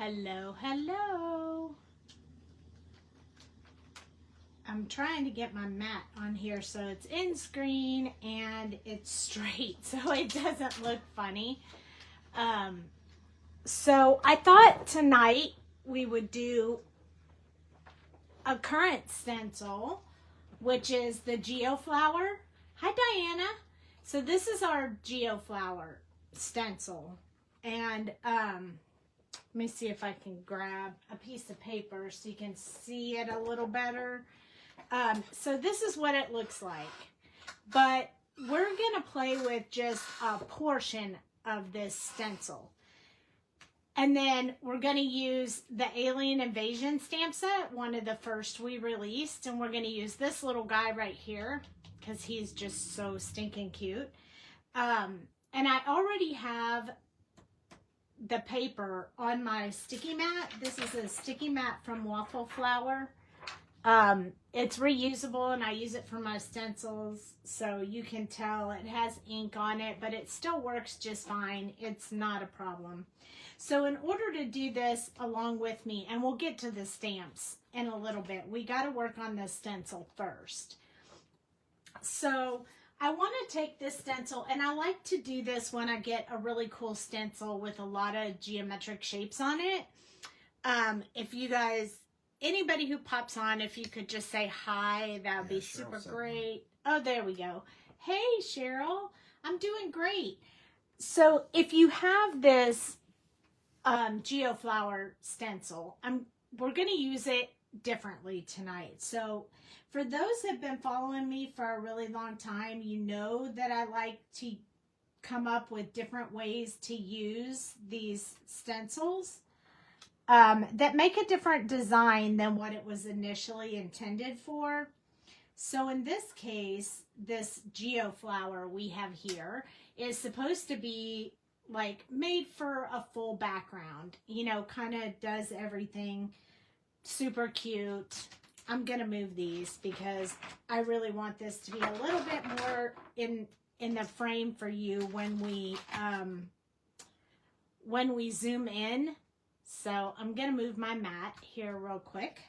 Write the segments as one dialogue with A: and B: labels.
A: Hello, hello. I'm trying to get my mat on here so it's in screen and it's straight so it doesn't look funny. So I thought tonight we would do a current stencil, which is the Geo Flower. Hi, Diana. So this is our Geo Flower stencil. And let me see if I can grab a piece of paper so you can see it a little better. So this is what it looks like. But we're going to play with just a portion of this stencil. And then we're going to use the Alien Invasion stamp set, one of the first we released. And we're going to use this little guy right here because he's just so stinking cute. And I already have the paper on my sticky mat. This is a sticky mat from Waffle Flower. It's reusable and I use it for my stencils, so you can tell it has ink on it, but it still works just fine. It's not a problem. So in order to do this along with me, and we'll get to the stamps in a little bit, we got to work on the stencil first. So I want to take this stencil, and I like to do this when I get a really cool stencil with a lot of geometric shapes on it. If you guys, anybody who pops on, if you could just say hi, that would be super great. Oh, there we go. Hey, Cheryl. I'm doing great. So if you have this Geo Flower stencil, we're going to use it differently tonight. So for those that have been following me for a really long time, you know that I like to come up with different ways to use these stencils that make a different design than what it was initially intended for. So in this case, this Geo Flower we have here is supposed to be like made for a full background, you know, kind of does everything super cute. I'm gonna move these because I really want this to be a little bit more in the frame for you when we zoom in. So I'm gonna move my mat here real quick,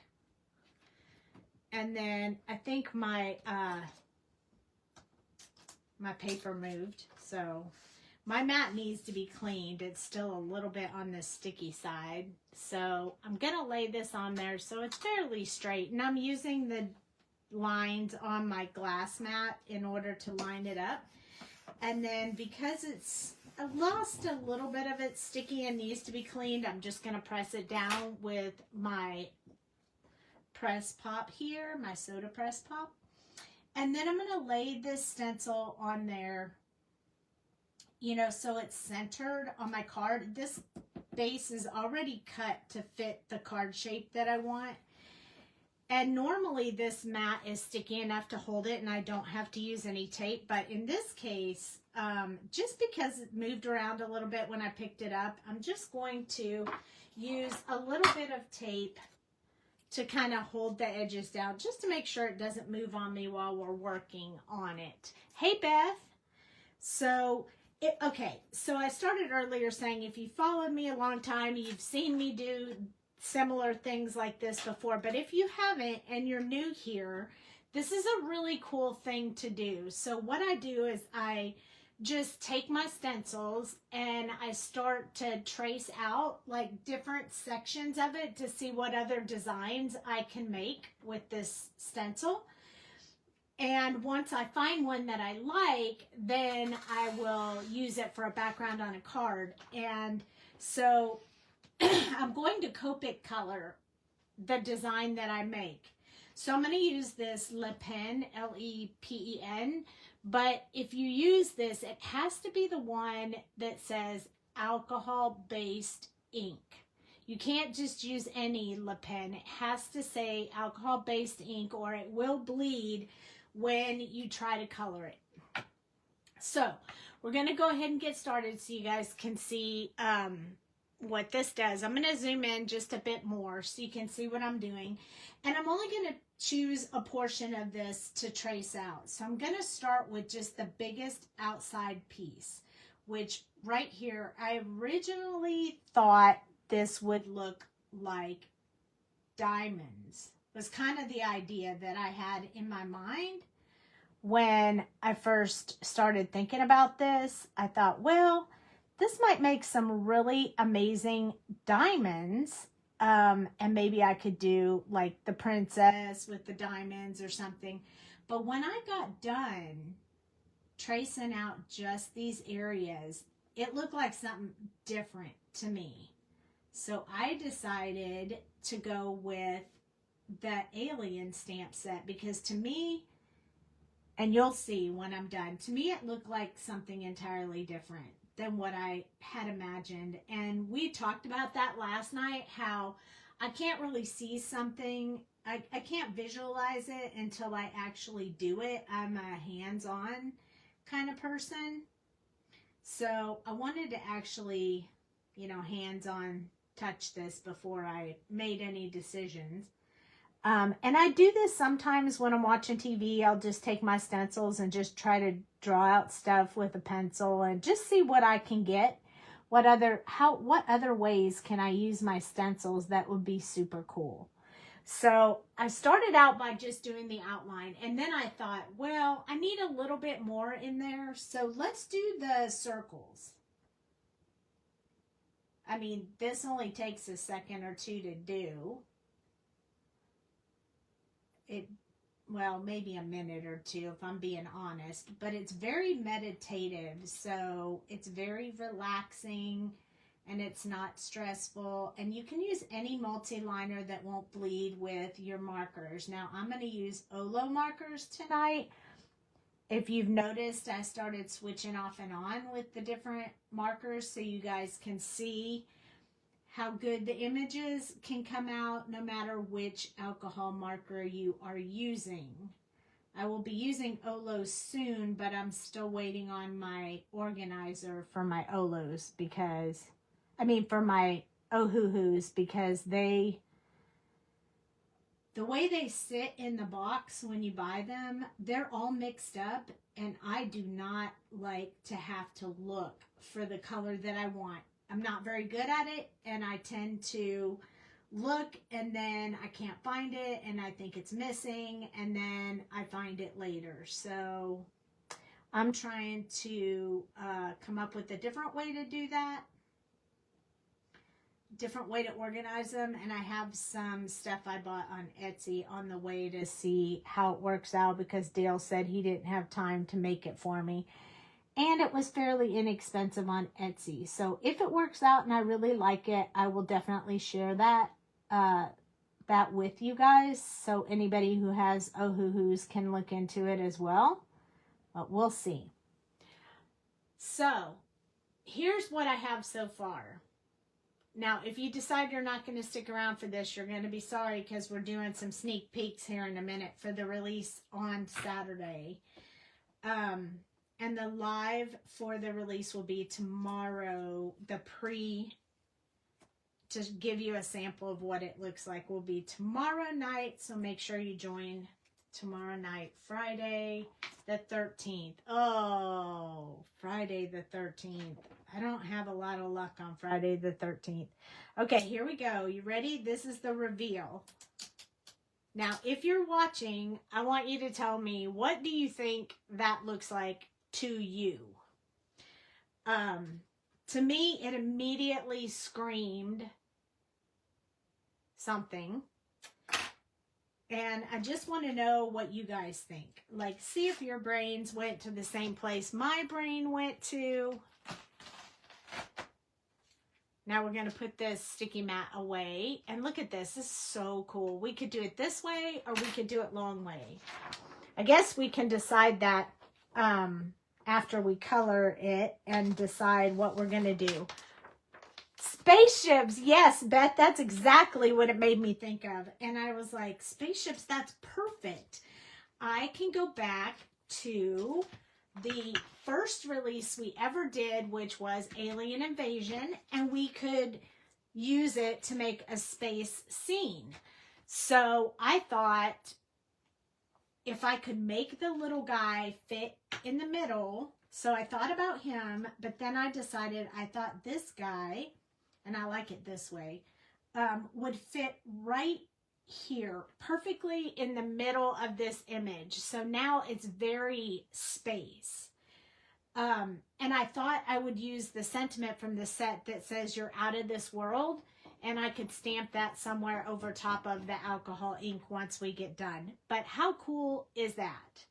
A: and then I think my my paper moved, so my mat needs to be cleaned. It's still a little bit on the sticky side. So I'm going to lay this on there so it's fairly straight. And I'm using the lines on my glass mat in order to line it up. And then because it's lost a little bit of its sticky and needs to be cleaned, I'm just going to press it down with my press pop here, my soda press pop. And then I'm going to lay this stencil on there, you know, so it's centered on my card. This base is already cut to fit the card shape that I want. And normally this mat is sticky enough to hold it and I don't have to use any tape. But in this case, just because it moved around a little bit when I picked it up, I'm just going to use a little bit of tape to kind of hold the edges down, just to make sure it doesn't move on me while we're working on it. Hey, Beth. So okay, so I started earlier saying if you followed me a long time, you've seen me do similar things like this before. But if you haven't and you're new here, this is a really cool thing to do. So what I do is I just take my stencils and I start to trace out like different sections of it to see what other designs I can make with this stencil. And once I find one that I like, then I will use it for a background on a card. And so I'm going to Copic color the design that I make. So I'm going to use this Le Pen, L-E-P-E-N. But if you use this, it has to be the one that says alcohol-based ink. You can't just use any Le Pen. It has to say alcohol-based ink or it will bleed when you try to color it. So we're going to go ahead and get started so you guys can see what this does. I'm going to zoom in just a bit more so you can see what I'm doing. And I'm only going to choose a portion of this to trace out. So I'm going to start with just the biggest outside piece, which right here, I originally thought this would look like diamonds. Was kind of the idea that I had in my mind when I first started thinking about this. I thought, well, this might make some really amazing diamonds. And maybe I could do like the princess with the diamonds or something. But when I got done tracing out just these areas, it looked like something different to me. So I decided to go with the alien stamp set, because to me, and you'll see when I'm done, to me it looked like something entirely different than what I had imagined. And we talked about that last night, how I can't really see something, I can't visualize it until I actually do it. I'm a hands-on kind of person. So I wanted to actually, you know, hands-on touch this before I made any decisions. And I do this sometimes when I'm watching TV. I'll just take my stencils and just try to draw out stuff with a pencil and just see what I can get. What other ways can I use my stencils that would be super cool? So I started out by just doing the outline, and then I thought, well, I need a little bit more in there. So let's do the circles. I mean, this only takes a second or two to do. Well, maybe a minute or two if I'm being honest, but it's very meditative, so it's very relaxing and it's not stressful, and you can use any multi-liner that won't bleed with your markers. Now I'm going to use Olo markers tonight. If you've noticed, I started switching off and on with the different markers so you guys can see how good the images can come out no matter which alcohol marker you are using. I will be using Olos soon, but I'm still waiting on my organizer for my Olos because, for my Ohuhus, because the way they sit in the box when you buy them, they're all mixed up, and I do not like to have to look for the color that I want. I'm not very good at it, and I tend to look and then I can't find it and I think it's missing, and then I find it later. So I'm trying to come up with a different way to do that, different way to organize them, and I have some stuff I bought on Etsy on the way to see how it works out, because Dale said he didn't have time to make it for me. And it was fairly inexpensive on Etsy. So if it works out and I really like it, I will definitely share that with you guys. So anybody who has Ohuhus can look into it as well. But we'll see. So here's what I have so far. Now, if you decide you're not going to stick around for this, you're going to be sorry, because we're doing some sneak peeks here in a minute for the release on Saturday. And the live for the release will be tomorrow. To give you a sample of what it looks like, will be tomorrow night. So make sure you join tomorrow night, Friday the 13th. Oh, Friday the 13th. I don't have a lot of luck on Friday the 13th. Okay, here we go. You ready? This is the reveal. Now, if you're watching, I want you to tell me, what do you think that looks like to you? To me, it immediately screamed something, and I just want to know what you guys think. Like, see if your brains went to the same place my brain went to. Now we're going to put this sticky mat away, and look at this. This is so cool. We could do it this way, or we could do it long way. I guess we can decide that after we color it and decide what we're going to do. Spaceships. Yes, Beth, that's exactly what it made me think of. And I was like, spaceships, that's perfect. I can go back to the first release we ever did, which was Alien Invasion, and we could use it to make a space scene. So I thought, if I could make the little guy fit in the middle, so I thought about him, but then I decided, I thought this guy, and I like it this way, would fit right here, perfectly in the middle of this image. So now it's very space. And I thought I would use the sentiment from the set that says you're out of this world, and I could stamp that somewhere over top of the alcohol ink once we get done. But how cool is that?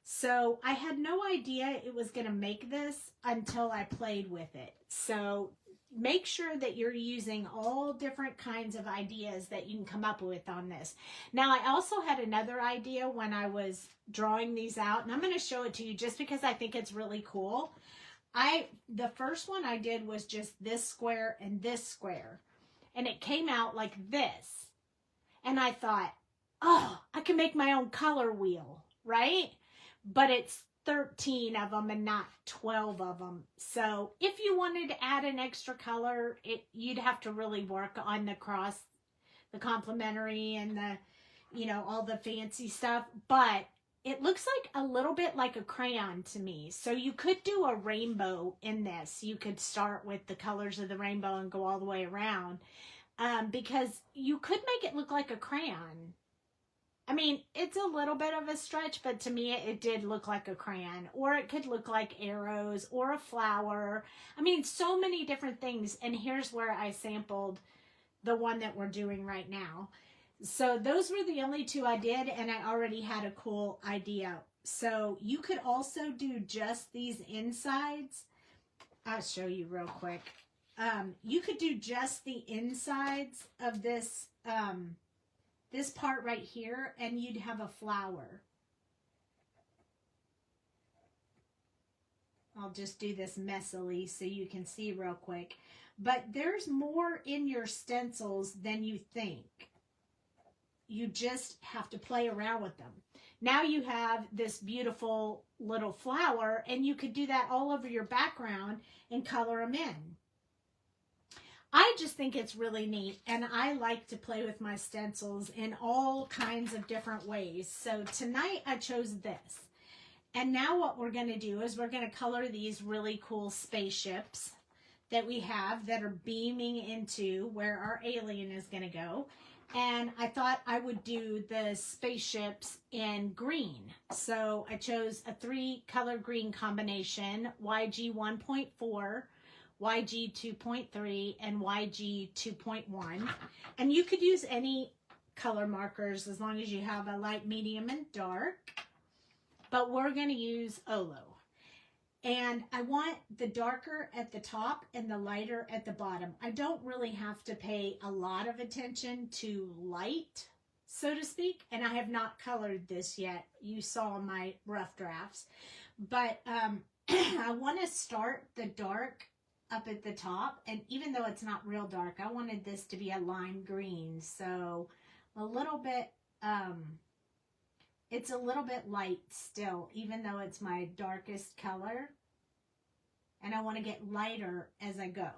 A: So I had no idea it was going to make this until I played with it. So make sure that you're using all different kinds of ideas that you can come up with on this. Now, I also had another idea when I was drawing these out, and I'm going to show it to you just because I think it's really cool. The first one I did was just this square and this square, and it came out like this. And I thought, oh, I can make my own color wheel, right? But it's 13 of them and not 12 of them. So if you wanted to add an extra color, you'd have to really work on the cross, the complementary, and the, you know, all the fancy stuff. But it looks like a little bit like a crayon to me. So you could do a rainbow in this. You could start with the colors of the rainbow and go all the way around, because you could make it look like a crayon. I mean, it's a little bit of a stretch, but to me, it did look like a crayon. Or it could look like arrows or a flower. I mean, so many different things. And here's where I sampled the one that we're doing right now. So those were the only two I did, and I already had a cool idea. So you could also do just these insides. I'll show you real quick. You could do just the insides of this this part right here, and you'd have a flower. I'll just do this messily so you can see real quick. But there's more in your stencils than you think. You just have to play around with them. Now you have this beautiful little flower, and you could do that all over your background and color them in. I just think it's really neat, and I like to play with my stencils in all kinds of different ways. So tonight I chose this. And now what we're going to do is we're going to color these really cool spaceships that we have that are beaming into where our alien is going to go. And I thought I would do the spaceships in green. So I chose a 3-color green combination, YG 1.4, YG 2.3, and YG 2.1. And you could use any color markers as long as you have a light, medium, and dark. But we're going to use Olo. And I want the darker at the top and the lighter at the bottom. I don't really have to pay a lot of attention to light, so to speak. And I have not colored this yet. You saw my rough drafts. But I want to start the dark up at the top, and even though it's not real dark, I wanted this to be a lime green, so a little bit it's a little bit light still, even though it's my darkest color, and I want to get lighter as I go.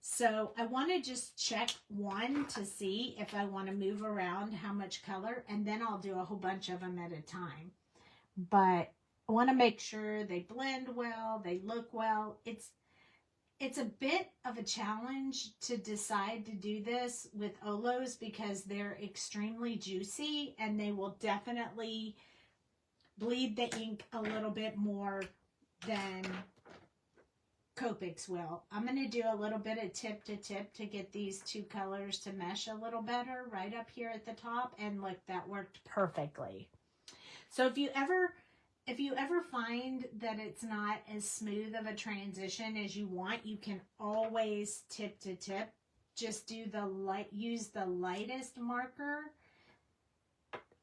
A: So I want to just check one to see if I want to move around how much color, and then I'll do a whole bunch of them at a time. But I want to make sure they blend well, they look well. It's a bit of a challenge to decide to do this with Olos because they're extremely juicy and they will definitely bleed the ink a little bit more than Copics will. I'm going to do a little bit of tip to tip to get these two colors to mesh a little better right up here at the top, and look, that worked perfectly. So if you ever find that it's not as smooth of a transition as you want, you can always tip to tip. Just do use the lightest marker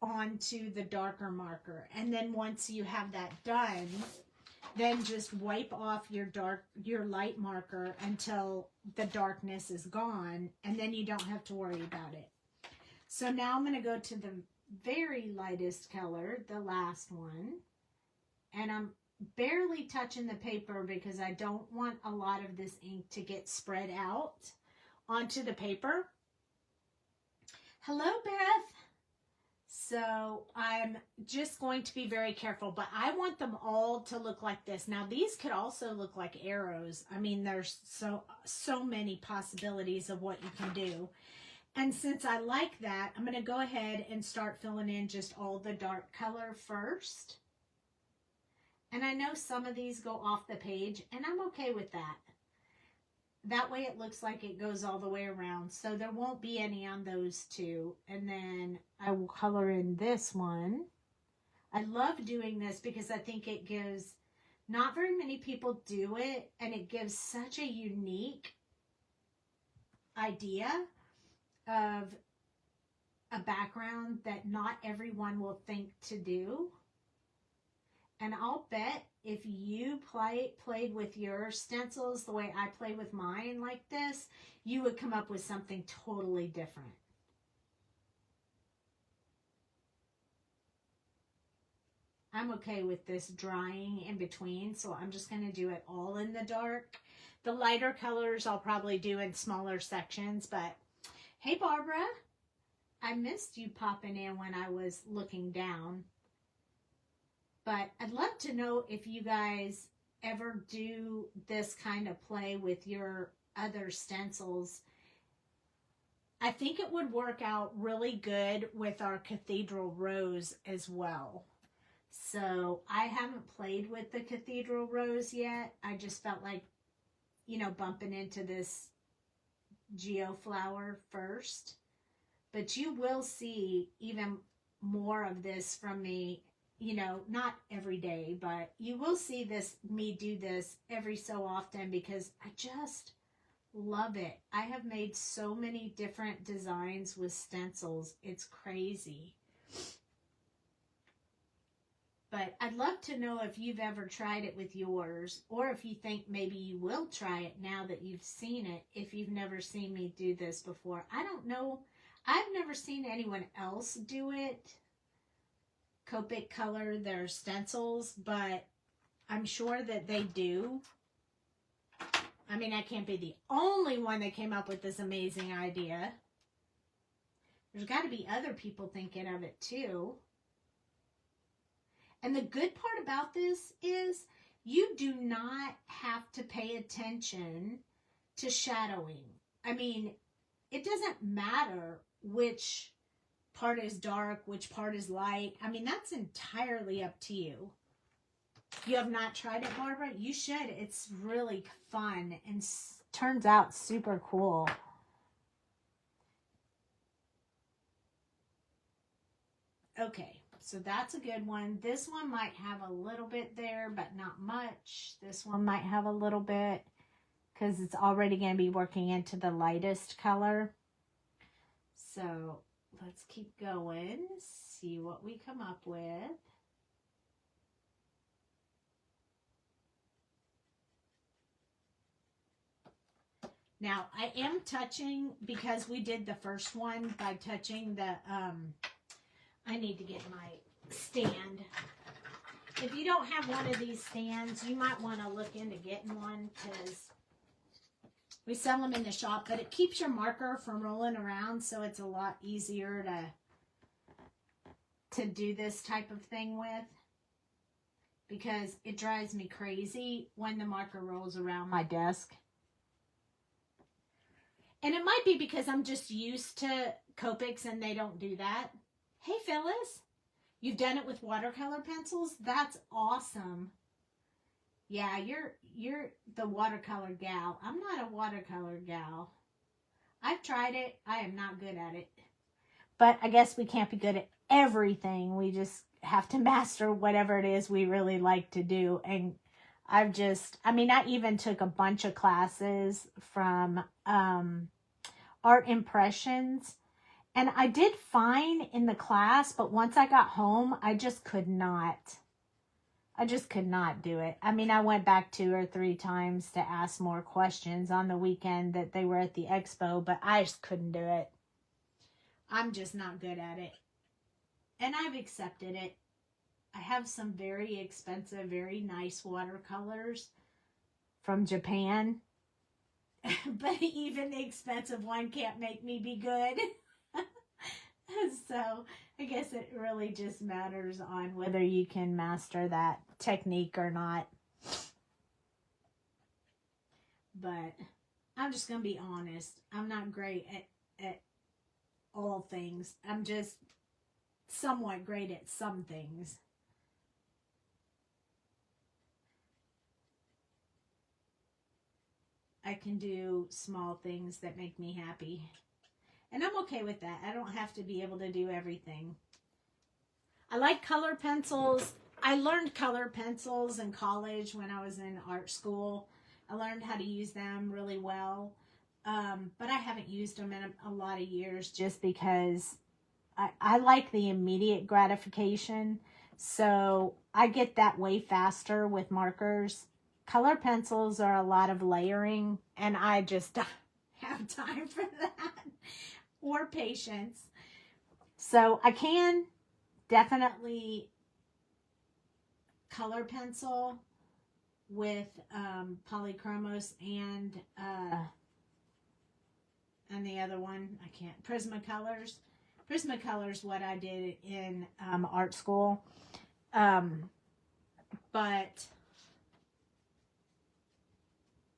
A: onto the darker marker. And then once you have that done, then just wipe off your light marker until the darkness is gone, and then you don't have to worry about it. So now I'm going to go to the very lightest color, the last one. And I'm barely touching the paper because I don't want a lot of this ink to get spread out onto the paper. Hello, Beth. So I'm just going to be very careful, but I want them all to look like this. Now these could also look like arrows. I mean, there's so many possibilities of what you can do. And since I like that, I'm going to go ahead and start filling in just all the dark color first. And I know some of these go off the page, and I'm okay with that. That way it looks like it goes all the way around. So there won't be any on those two. And then I will color in this one. I love doing this because I think it gives, not very many people do it, and it gives such a unique idea of a background that not everyone will think to do. And I'll bet if you played with your stencils the way I play with mine like this, you would come up with something totally different. I'm okay with this drying in between, so I'm just going to do it all in the dark. The lighter colors I'll probably do in smaller sections, but hey, Barbara, I missed you popping in when I was looking down. But I'd love to know if you guys ever do this kind of play with your other stencils. I think it would work out really good with our Cathedral Rose as well. So I haven't played with the Cathedral Rose yet. I just felt like, you know, bumping into this Geo Flower first. But you will see even more of this from me. You know, not every day, but you will see me do this every so often because I just love it. I have made so many different designs with stencils. It's crazy. But I'd love to know if you've ever tried it with yours, or if you think maybe you will try it now that you've seen it, if you've never seen me do this before. I don't know. I've never seen anyone else do it. Copic color their stencils, but I'm sure that they do. I mean, I can't be the only one that came up with this amazing idea. There's got to be other people thinking of it too. And the good part about this is you do not have to pay attention to shadowing. I mean, it doesn't matter which part is dark, which part is light. I mean, that's entirely up to you. You have not tried it, Barbara? You should. It's really fun and turns out super cool. Okay, so that's a good one. This one might have a little bit there, but not much. This one might have a little bit because it's already going to be working into the lightest color. So let's keep going, see what we come up with. Now, I am touching, because we did the first one by touching the, I need to get my stand. If you don't have one of these stands, you might want to look into getting one, because we sell them in the shop, but it keeps your marker from rolling around, so it's a lot easier to do this type of thing with, because it drives me crazy when the marker rolls around my desk. And it might be because I'm just used to Copics and they don't do that. Hey, Phyllis, you've done it with watercolor pencils? That's awesome. Yeah, you're the watercolor gal. I'm not a watercolor gal. I've tried it. I am not good at it. But I guess we can't be good at everything. We just have to master whatever it is we really like to do. And I even took a bunch of classes from Art Impressions. And I did fine in the class, but once I got home, I just could not do it. I mean, I went back 2 or 3 times to ask more questions on the weekend that they were at the expo, but I just couldn't do it. I'm just not good at it. And I've accepted it. I have some very expensive, very nice watercolors from Japan. But even the expensive one can't make me be good. So I guess it really just matters on whether you can master that technique or not. But I'm just going to be honest. I'm not great at all things. I'm just somewhat great at some things. I can do small things that make me happy. And I'm okay with that. I don't have to be able to do everything. I like color pencils. I learned color pencils in college when I was in art school. I learned how to use them really well. But I haven't used them in a lot of years just because I like the immediate gratification. So I get that way faster with markers. Color pencils are a lot of layering, and I just don't have time for that or patience. So I can definitely color pencil with polychromos and the other one, I can't, Prismacolors. Prismacolors, what I did in art school. But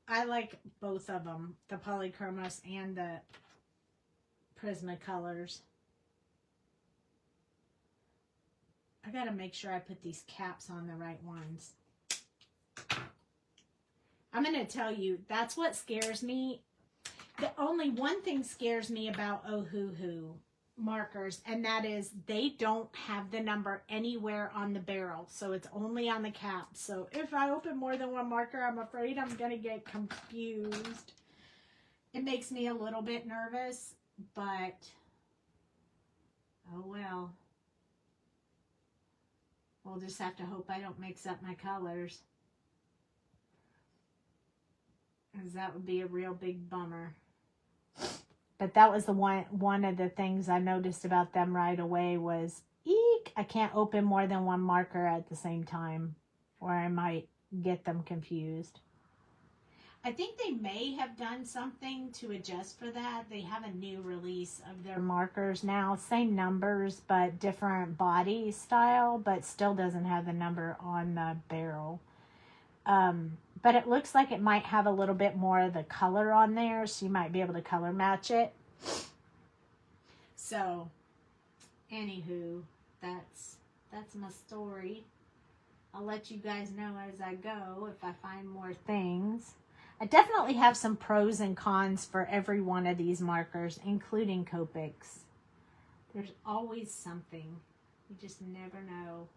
A: I like both of them, the polychromos and the Prismacolors. I gotta make sure I put these caps on the right ones. I'm gonna tell you, that's what scares me. The only one thing scares me about Ohuhu markers, and that is they don't have the number anywhere on the barrel, so it's only on the cap. So if I open more than one marker, I'm afraid I'm gonna get confused. It makes me a little bit nervous, but oh well. We'll just have to hope I don't mix up my colors, because that would be a real big bummer. But that was the one of the things I noticed about them right away was, eek, I can't open more than one marker at the same time, or I might get them confused. I think they may have done something to adjust for that. They have a new release of their markers now. Same numbers, but different body style, but still doesn't have the number on the barrel. But it looks like it might have a little bit more of the color on there, so you might be able to color match it. So, anywho, that's my story. I'll let you guys know as I go if I find more things. I definitely have some pros and cons for every one of these markers, including Copics. There's always something. You just never know.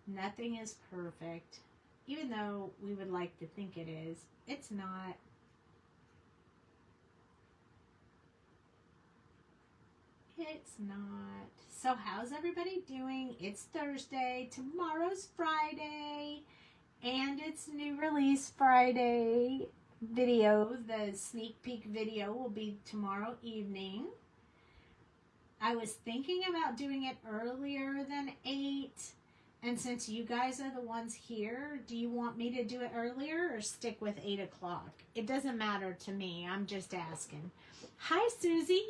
A: Nothing is perfect. Even though we would like to think it is, it's not. It's not. So how's everybody doing? It's Thursday. Tomorrow's Friday. And it's New Release Friday video. The sneak peek video will be tomorrow evening. I was thinking about doing it earlier than 8. And since you guys are the ones here, do you want me to do it earlier or stick with 8 o'clock? It doesn't matter to me. I'm just asking. Hi, Susie.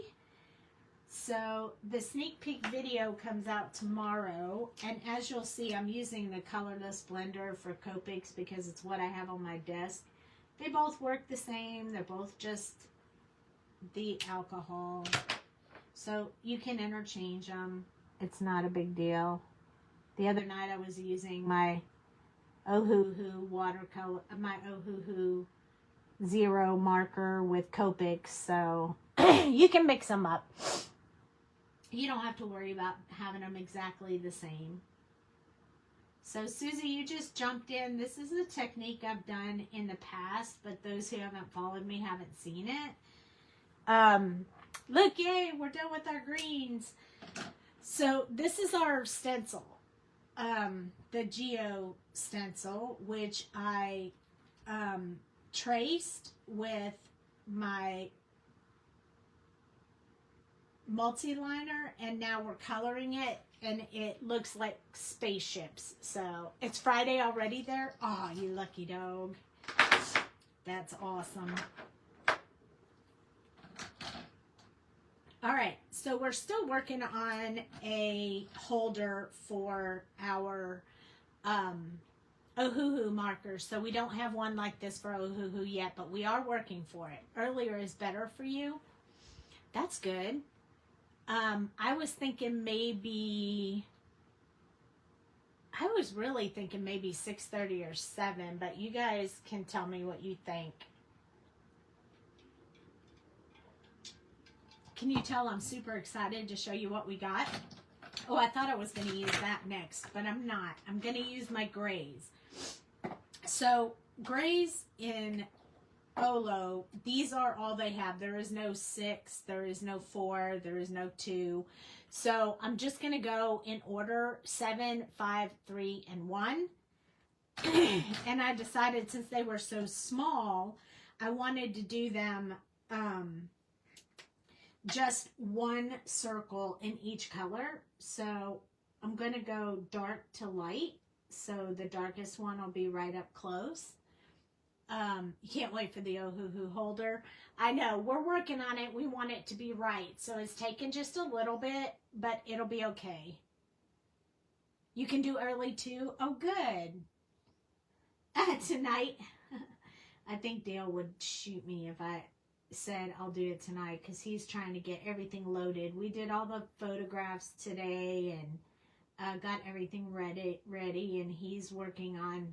A: So the sneak peek video comes out tomorrow. And as you'll see, I'm using the colorless blender for Copics because it's what I have on my desk. They both work the same. They're both just the alcohol. So you can interchange them. It's not a big deal. The other night I was using my Ohuhu watercolor, my Ohuhu Zero marker with Copics, so you can mix them up. You don't have to worry about having them exactly the same. So Susie, you just jumped in. This is a technique I've done in the past, but those who haven't followed me haven't seen it. Look, yay, we're done with our greens. So this is our stencil. The Geo stencil, which I traced with my multi-liner, and now we're coloring it, and it looks like spaceships. So it's Friday already there. Oh, you lucky dog. That's awesome. All right, so we're still working on a holder for our Ohuhu markers. So we don't have one like this for Ohuhu yet, but we are working for it. Earlier is better for you. That's good. I was thinking maybe, I was really thinking maybe 6:30 or 7, but you guys can tell me what you think. Can you tell I'm super excited to show you what we got? Oh, I thought I was going to use that next, but I'm not. I'm going to use my grays. So, grays in Olo, these are all they have. There is no 6, there is no 4, there is no 2. So, I'm just going to go in order 7, 5, 3, and 1. And I decided since they were so small, I wanted to do them just one circle in each color. So I'm going to go dark to light. So the darkest one will be right up close. You can't wait for the Ohuhu holder. I know, we're working on it. We want it to be right. So it's taken just a little bit, but it'll be okay. You can do early too. Oh, good. Tonight, I think Dale would shoot me if I said I'll do it tonight, because he's trying to get everything loaded. We did all the photographs today and got everything ready, and he's working on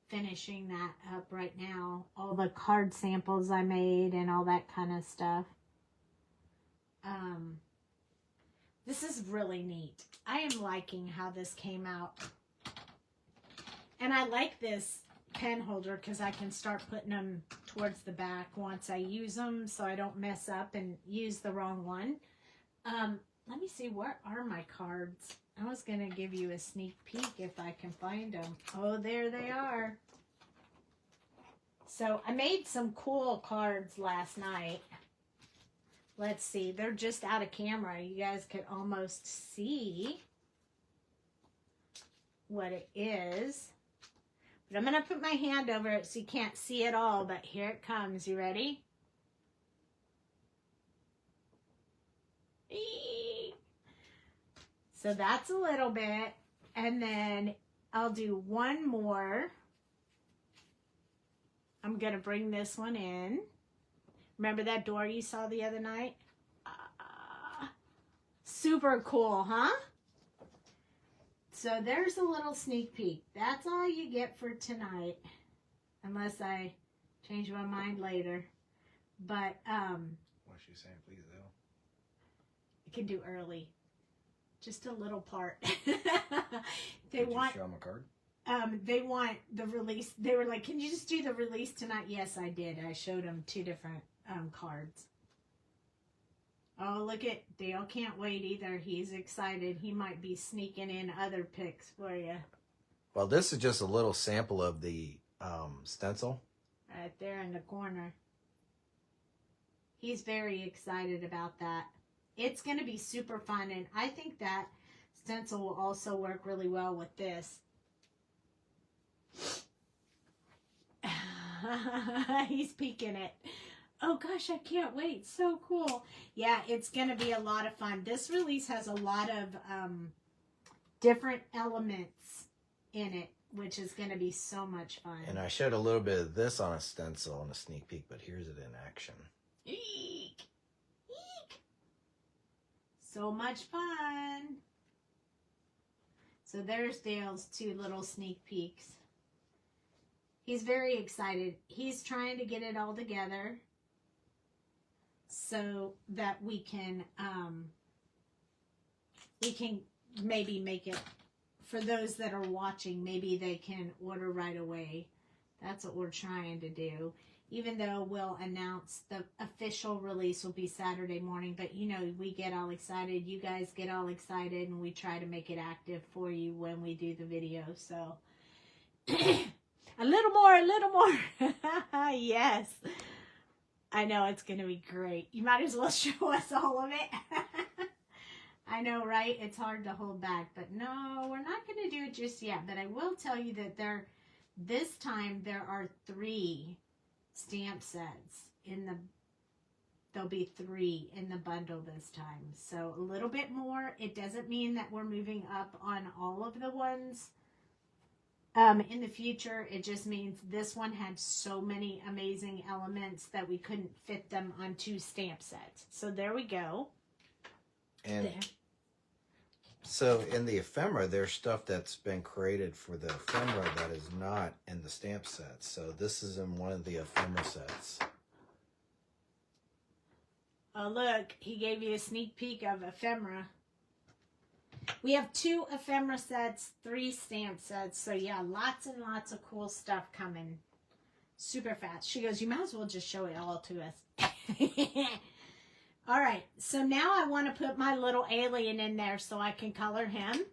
A: finishing that up right now. All the card samples I made and all that kind of stuff. This is really neat. I am liking how this came out. And I like this pen holder because I can start putting them towards the back once I use them, so I don't mess up and use the wrong one. Let me see, where are my cards? I was going to give you a sneak peek if I can find them. Oh, there they are. So I made some cool cards last night. Let's see, they're just out of camera. You guys could almost see what it is. But I'm going to put my hand over it so you can't see it all, but here it comes. You ready? Eee! So that's a little bit. And then I'll do one more. I'm going to bring this one in. Remember that door you saw the other night? Super cool, huh? So there's a little sneak peek. That's all you get for tonight. Unless I change my mind later. But,
B: what's she saying, please, though?
A: I can do early. Just a little part.
B: Did you show them a card?
A: They want the release. They were like, can you just do the release tonight? Yes, I did. I showed them 2 different cards. Oh, look at Dale. Can't wait either. He's excited. He might be sneaking in other picks for you.
B: Well, this is just a little sample of the stencil.
A: Right there in the corner. He's very excited about that. It's going to be super fun, and I think that stencil will also work really well with this. He's peeking it. Oh gosh, I can't wait. So cool. Yeah, it's going to be a lot of fun. This release has a lot of different elements in it, which is going to be so much fun.
B: And I showed a little bit of this on a stencil in a sneak peek, but here's it in action.
A: Eek! Eek! So much fun. So there's Dale's 2 little sneak peeks. He's very excited. He's trying to get it all together so that we can maybe make it, for those that are watching, maybe they can order right away. That's what we're trying to do. Even though we'll announce the official release will be Saturday morning, but you know, we get all excited, you guys get all excited, and we try to make it active for you when we do the video. So a little more. Yes. I know, it's going to be great. You might as well show us all of it. I know, right? It's hard to hold back, but no, we're not going to do it just yet. But I will tell you that this time there are 3 stamp sets in the there'll be 3 in the bundle this time. So a little bit more. It doesn't mean that we're moving up on all of the ones in the future. It just means this one had so many amazing elements that we couldn't fit them on 2 stamp sets. So there we go.
B: And
A: there.
B: So in the ephemera, there's stuff that's been created for the ephemera that is not in the stamp sets. So this is in one of the ephemera sets.
A: Oh, look, he gave you a sneak peek of ephemera. We have 2 ephemera sets, 3 stamp sets. So yeah, lots and lots of cool stuff coming super fast. She goes, you might as well just show it all to us. All right, so now I want to put my little alien in there so I can color him.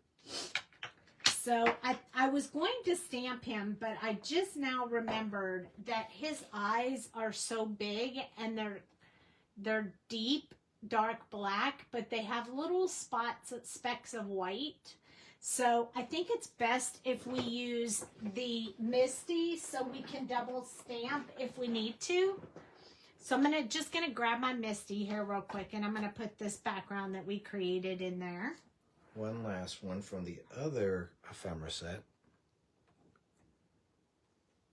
A: So I was going to stamp him, but I just now remembered that his eyes are so big and they're deep, dark black, but they have little spots, specks of white. So I think it's best if we use the Misty so we can double stamp if we need to. So I'm just gonna grab my Misty here real quick, and I'm gonna put this background that we created in there.
B: One last one from the other ephemera set.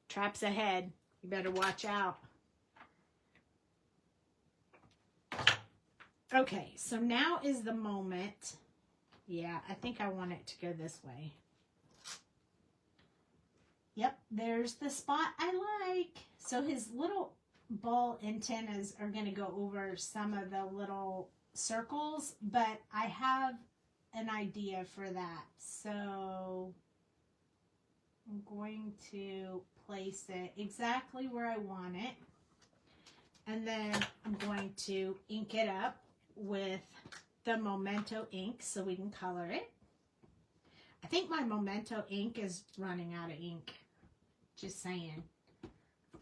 A: Traps ahead. You better watch out. Okay, so now is the moment. Yeah, I think I want it to go this way. Yep, there's the spot I like. So his little ball antennas are going to go over some of the little circles, but I have an idea for that. So I'm going to place it exactly where I want it. And then I'm going to ink it up with the Memento ink so we can color it. I think my Memento ink is running out of ink. Just saying.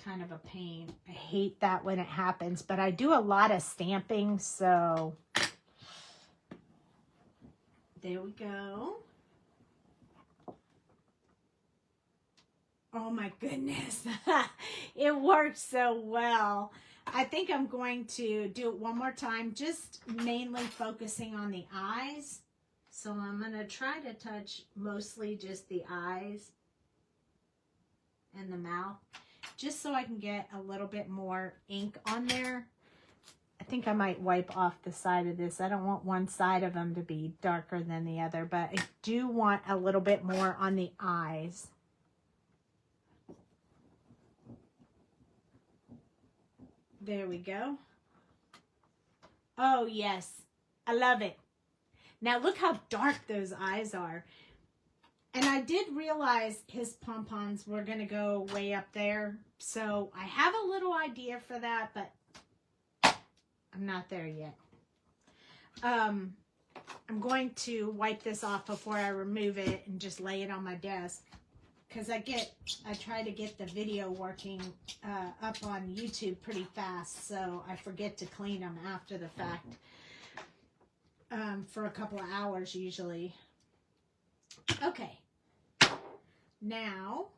A: Kind of a pain. I hate that when it happens, but I do a lot of stamping, so there we go. Oh my goodness. It works so well. I think I'm going to do it one more time, just mainly focusing on the eyes. So I'm going to try to touch mostly just the eyes and the mouth, just so I can get a little bit more ink on there. I think I might wipe off the side of this. I don't want one side of them to be darker than the other, but I do want a little bit more on the eyes. There we go. Oh, yes. I love it. Now look how dark those eyes are. And I did realize his pom-poms were going to go way up there. So I have a little idea for that, but I'm not there yet. I'm going to wipe this off before I remove it and just lay it on my desk. Because I try to get the video working up on YouTube pretty fast, so I forget to clean them after the fact for a couple of hours usually. Okay, now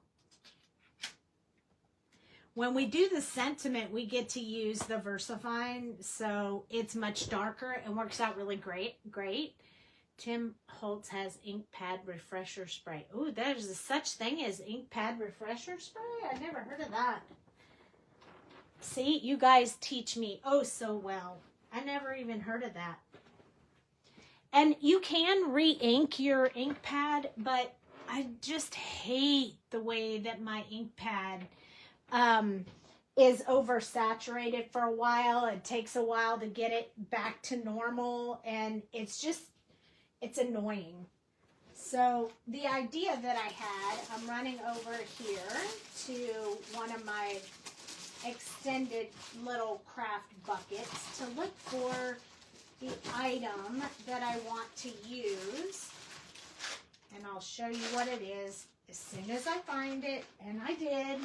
A: when we do the sentiment, we get to use the VersaFine, so it's much darker and works out really great. Tim Holtz has ink pad refresher spray. Ooh, there's such thing as ink pad refresher spray? I never heard of that. See, you guys teach me oh so well. I never even heard of that. And you can re-ink your ink pad, but I just hate the way that my ink pad is oversaturated for a while. It takes a while to get it back to normal, and it's annoying. So the idea that I had, I'm running over here to one of my extended little craft buckets to look for the item that I want to use. And I'll show you what it is as soon as I find it. And I did.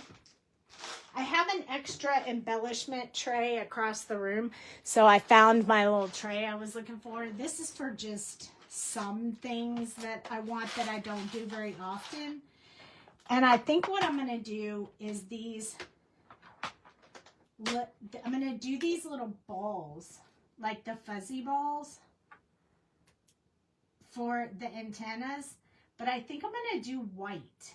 A: I have an extra embellishment tray across the room. So I found my little tray I was looking for. This is for just some things that I want that I don't do very often. And I think what I'm going to do is these I'm going to do these little balls, like the fuzzy balls for the antennas, but I think I'm going to do white.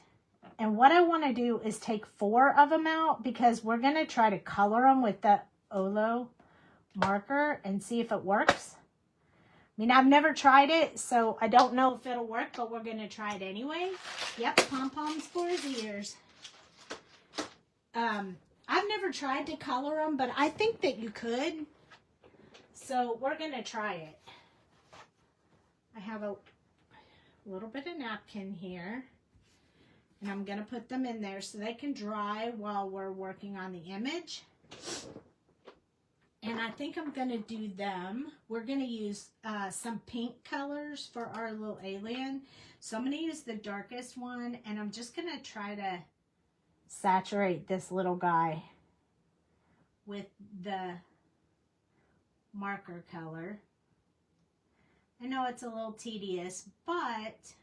A: And what I want to do is take 4 of them out because we're going to try to color them with the Olo marker and see if it works. I mean, I've never tried it, so I don't know if it'll work, but we're going to try it anyway. Yep, pom-poms for his ears. I've never tried to color them, but I think that you could. So we're going to try it. I have a little bit of napkin here. And I'm going to put them in there so they can dry while we're working on the image. And I think I'm going to do them. We're going to use some pink colors for our little alien. So I'm going to use the darkest one. And I'm just going to try to saturate this little guy with the marker color. I know it's a little tedious, but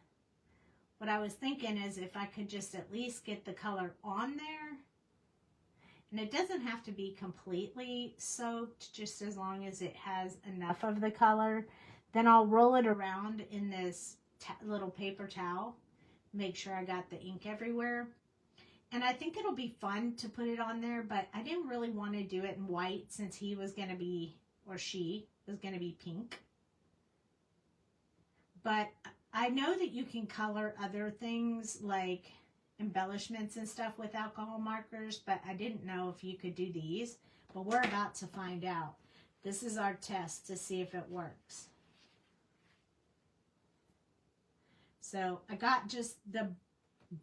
A: what I was thinking is if I could just at least get the color on there, and it doesn't have to be completely soaked, just as long as it has enough of the color, then I'll roll it around in this little paper towel, make sure I got the ink everywhere. And I think it'll be fun to put it on there, but I didn't really want to do it in white since he was going to be, or she was going to be pink. But I know that you can color other things like embellishments and stuff with alcohol markers, but I didn't know if you could do these. But we're about to find out. This is our test to see if it works. So I got just the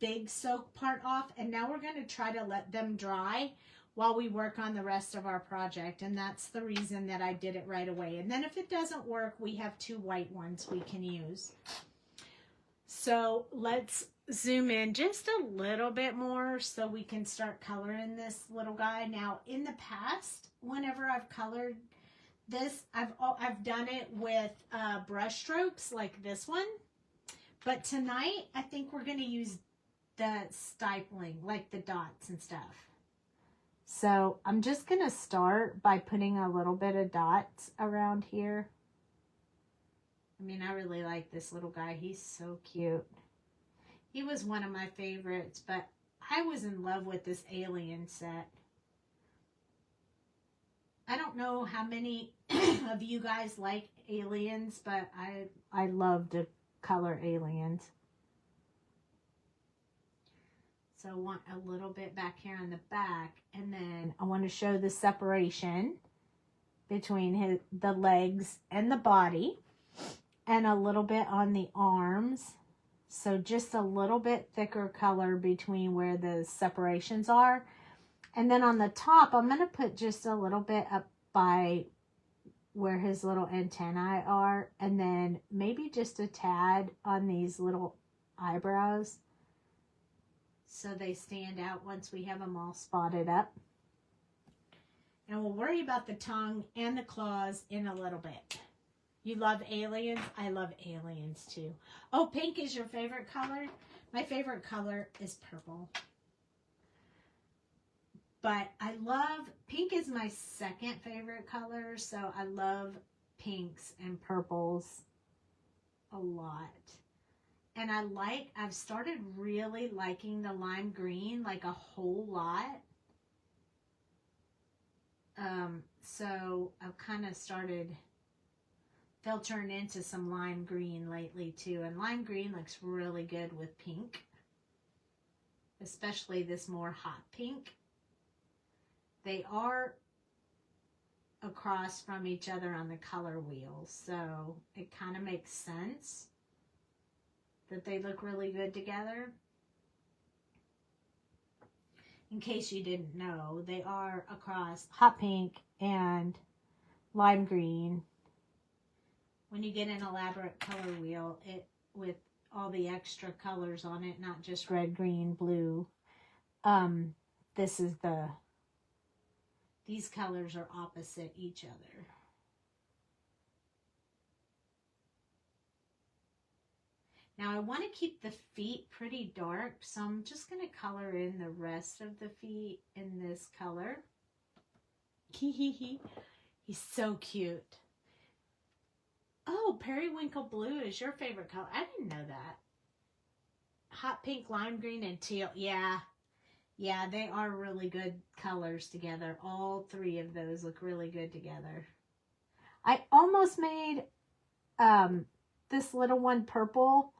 A: big soak part off, and now we're going to try to let them dry while we work on the rest of our project, and that's the reason that I did it right away. And then if it doesn't work, we have 2 white ones we can use. So let's zoom in just a little bit more so we can start coloring this little guy. Now in the past, whenever I've colored this, I've done it with brush strokes like this one, but tonight I think we're going to use the stippling, like the dots and stuff. So I'm just going to start by putting a little bit of dots around here. I mean, I really like this little guy. He's so cute. He was one of my favorites, but I was in love with this alien set. I don't know how many of you guys like aliens, but I love to color aliens. So I want a little bit back here on the back, and then I want to show the separation between the legs and the body, and a little bit on the arms. So just a little bit thicker color between where the separations are. And then on the top, I'm going to put just a little bit up by where his little antennae are, and then maybe just a tad on these little eyebrows, so they stand out once we have them all spotted up. And we'll worry about the tongue and the claws in a little bit. You love aliens? I love aliens too. Oh, pink is your favorite color? My favorite color is purple. But I love, pink is my second favorite color, so I love pinks and purples a lot. And I've started really liking the lime green, like a whole lot. So I've kind of started filtering into some lime green lately too. And lime green looks really good with pink, especially this more hot pink. They are across from each other on the color wheel, so it kind of makes sense that they look really good together. In case you didn't know, they are across hot pink and lime green. When you get an elaborate color wheel, with all the extra colors on it, not just red, green, blue, these colors are opposite each other. Now I want to keep the feet pretty dark, so I'm just going to color in the rest of the feet in this color. He's so cute. Oh, periwinkle blue is your favorite color. I didn't know that. Hot pink, lime green, and teal. Yeah. Yeah, they are really good colors together. All three of those look really good together. I almost made this little one purple,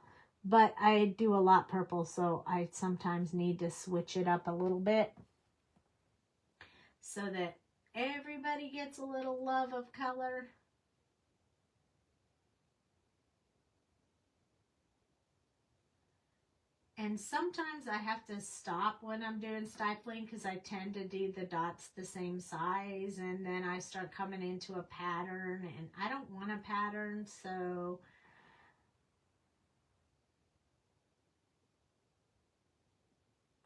A: but I do a lot purple, so I sometimes need to switch it up a little bit so that everybody gets a little love of color. And sometimes I have to stop when I'm doing stippling because I tend to do the dots the same size, and then I start coming into a pattern, and I don't want a pattern, so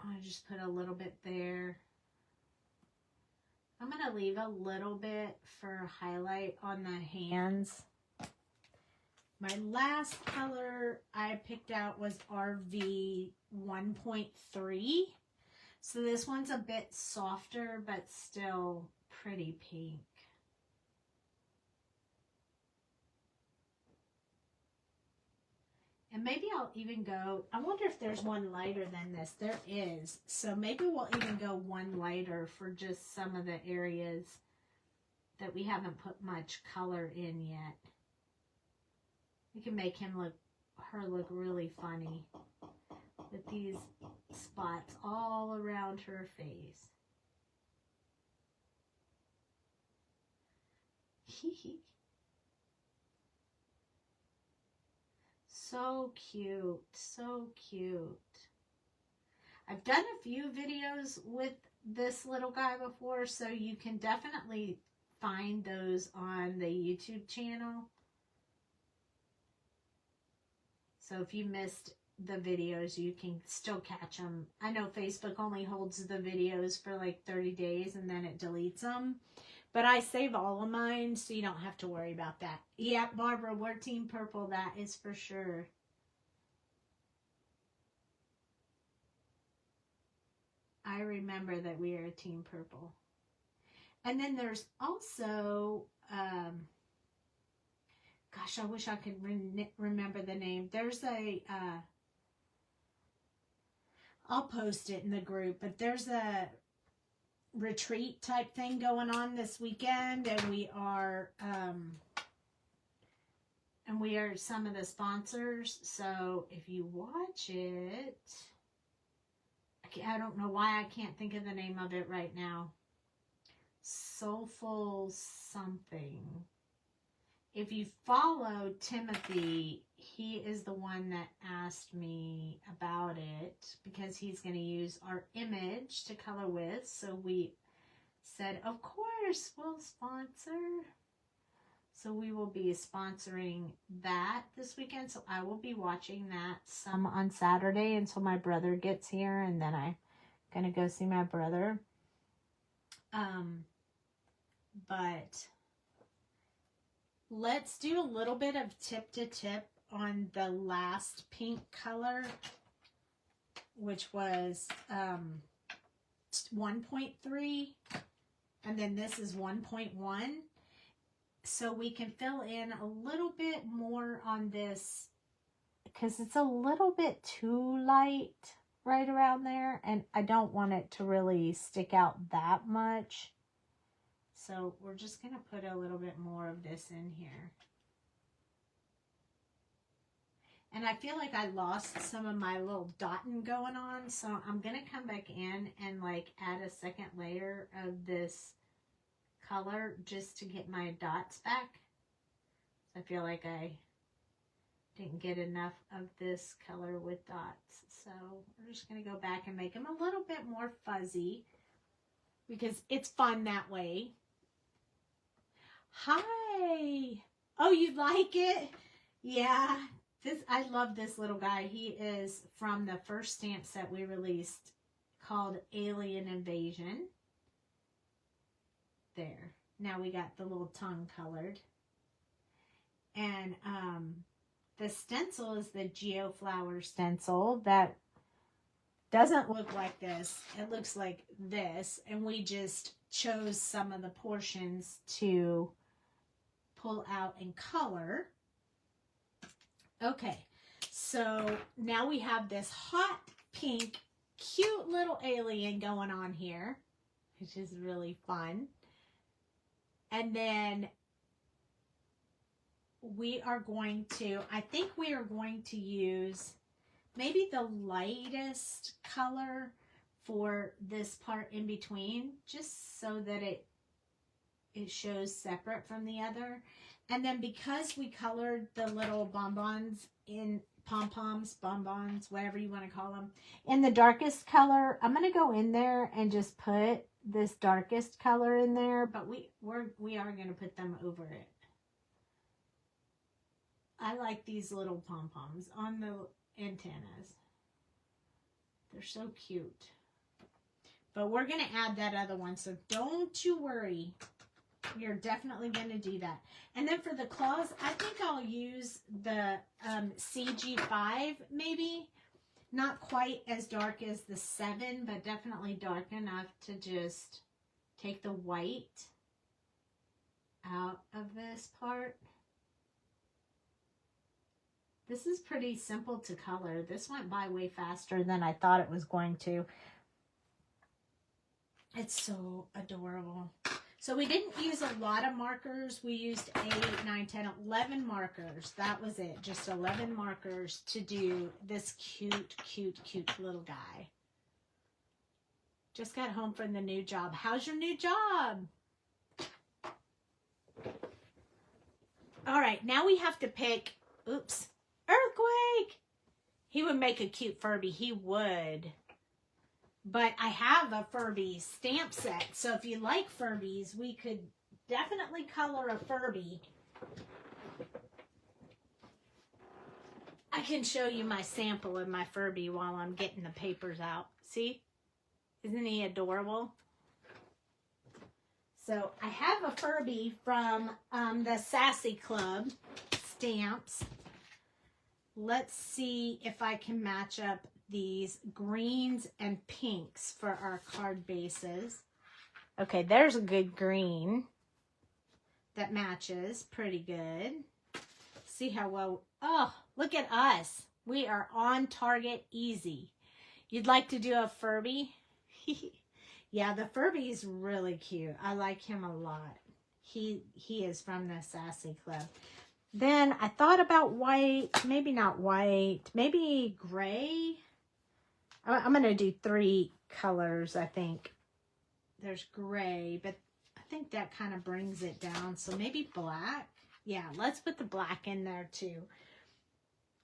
A: I just put a little bit there. I'm going to leave a little bit for highlight on the hands. My last color I picked out was RV 1.3. So this one's a bit softer, but still pretty pink. And maybe I'll even go, I wonder if there's one lighter than this. There is. So maybe we'll even go one lighter for just some of the areas that we haven't put much color in yet. We can make her look really funny with these spots all around her face. So cute, so cute. I've done a few videos with this little guy before, so you can definitely find those on the YouTube channel. So if you missed the videos, you can still catch them. I know Facebook only holds the videos for like 30 days and then it deletes them. But I save all of mine, so you don't have to worry about that. Yeah, Barbara, we're Team Purple, that is for sure. I remember that we are Team Purple. And then there's also... gosh, I wish I could remember the name. There's a, I'll post it in the group, but there's a retreat type thing going on this weekend, and we are some of the sponsors. So if you watch it, I don't know why I can't think of the name of it right now. Soulful something. If you follow Timothy, he is the one that asked me about it because he's going to use our image to color with. So we said, of course, we'll sponsor. So we will be sponsoring that this weekend. So I will be watching that some on Saturday until my brother gets here. And then I'm going to go see my brother. But... let's do a little bit of tip to tip on the last pink color, which was 1.3, and then this is 1.1. So we can fill in a little bit more on this because it's a little bit too light right around there, and I don't want it to really stick out that much. So we're just going to put a little bit more of this in here. And I feel like I lost some of my little dotting going on. So I'm going to come back in and like add a second layer of this color just to get my dots back. I feel like I didn't get enough of this color with dots. So we're just going to go back and make them a little bit more fuzzy because it's fun that way. Hi. Oh, you like it? Yeah. I love this little guy. He is from the first stamp set we released called Alien Invasion. There. Now we got the little tongue colored. And the stencil is the Geo Flower stencil that doesn't look like this. It looks like this. And we just chose some of the portions to pull out in color. Okay, so now we have this hot pink, cute little alien going on here, which is really fun. And then we are going to, I think we are going to use maybe the lightest color for this part in between, just so that it shows separate from the other. And then because we colored the little bonbons in pom-poms, bonbons, whatever you want to call them, in the darkest color, I'm going to go in there and just put this darkest color in there, but we are going to put them over it. I like these little pom-poms on the antennas. They're so cute. But we're going to add that other one, so don't you worry. You're definitely going to do that. And then for the claws, I think I'll use the CG5 maybe. Not quite as dark as the 7, but definitely dark enough to just take the white out of this part. This is pretty simple to color. This went by way faster than I thought it was going to. It's so adorable. So we didn't use a lot of markers. We used 8, 9, 10, 11 markers. That was it. Just 11 markers to do this cute, cute, cute little guy. Just got home from the new job. How's your new job? All right, now we have to pick, oops, Earthquake. He would make a cute Furby. He would. But I have a Furby stamp set. So if you like Furbies, we could definitely color a Furby. I can show you my sample of my Furby while I'm getting the papers out. See? Isn't he adorable? So I have a Furby from the Sassy Club stamps. Let's see if I can match up these greens and pinks for our card bases. Okay, there's a good green that matches pretty good. See how well, oh, look at us. We are on target easy. You'd like to do a Furby? Yeah, the Furby is really cute. I like him a lot. He is from the Sassy Club. Then I thought about white, maybe not white, maybe gray. I'm going to do 3 colors, I think. There's gray, but I think that kind of brings it down. So maybe black. Yeah, let's put the black in there too.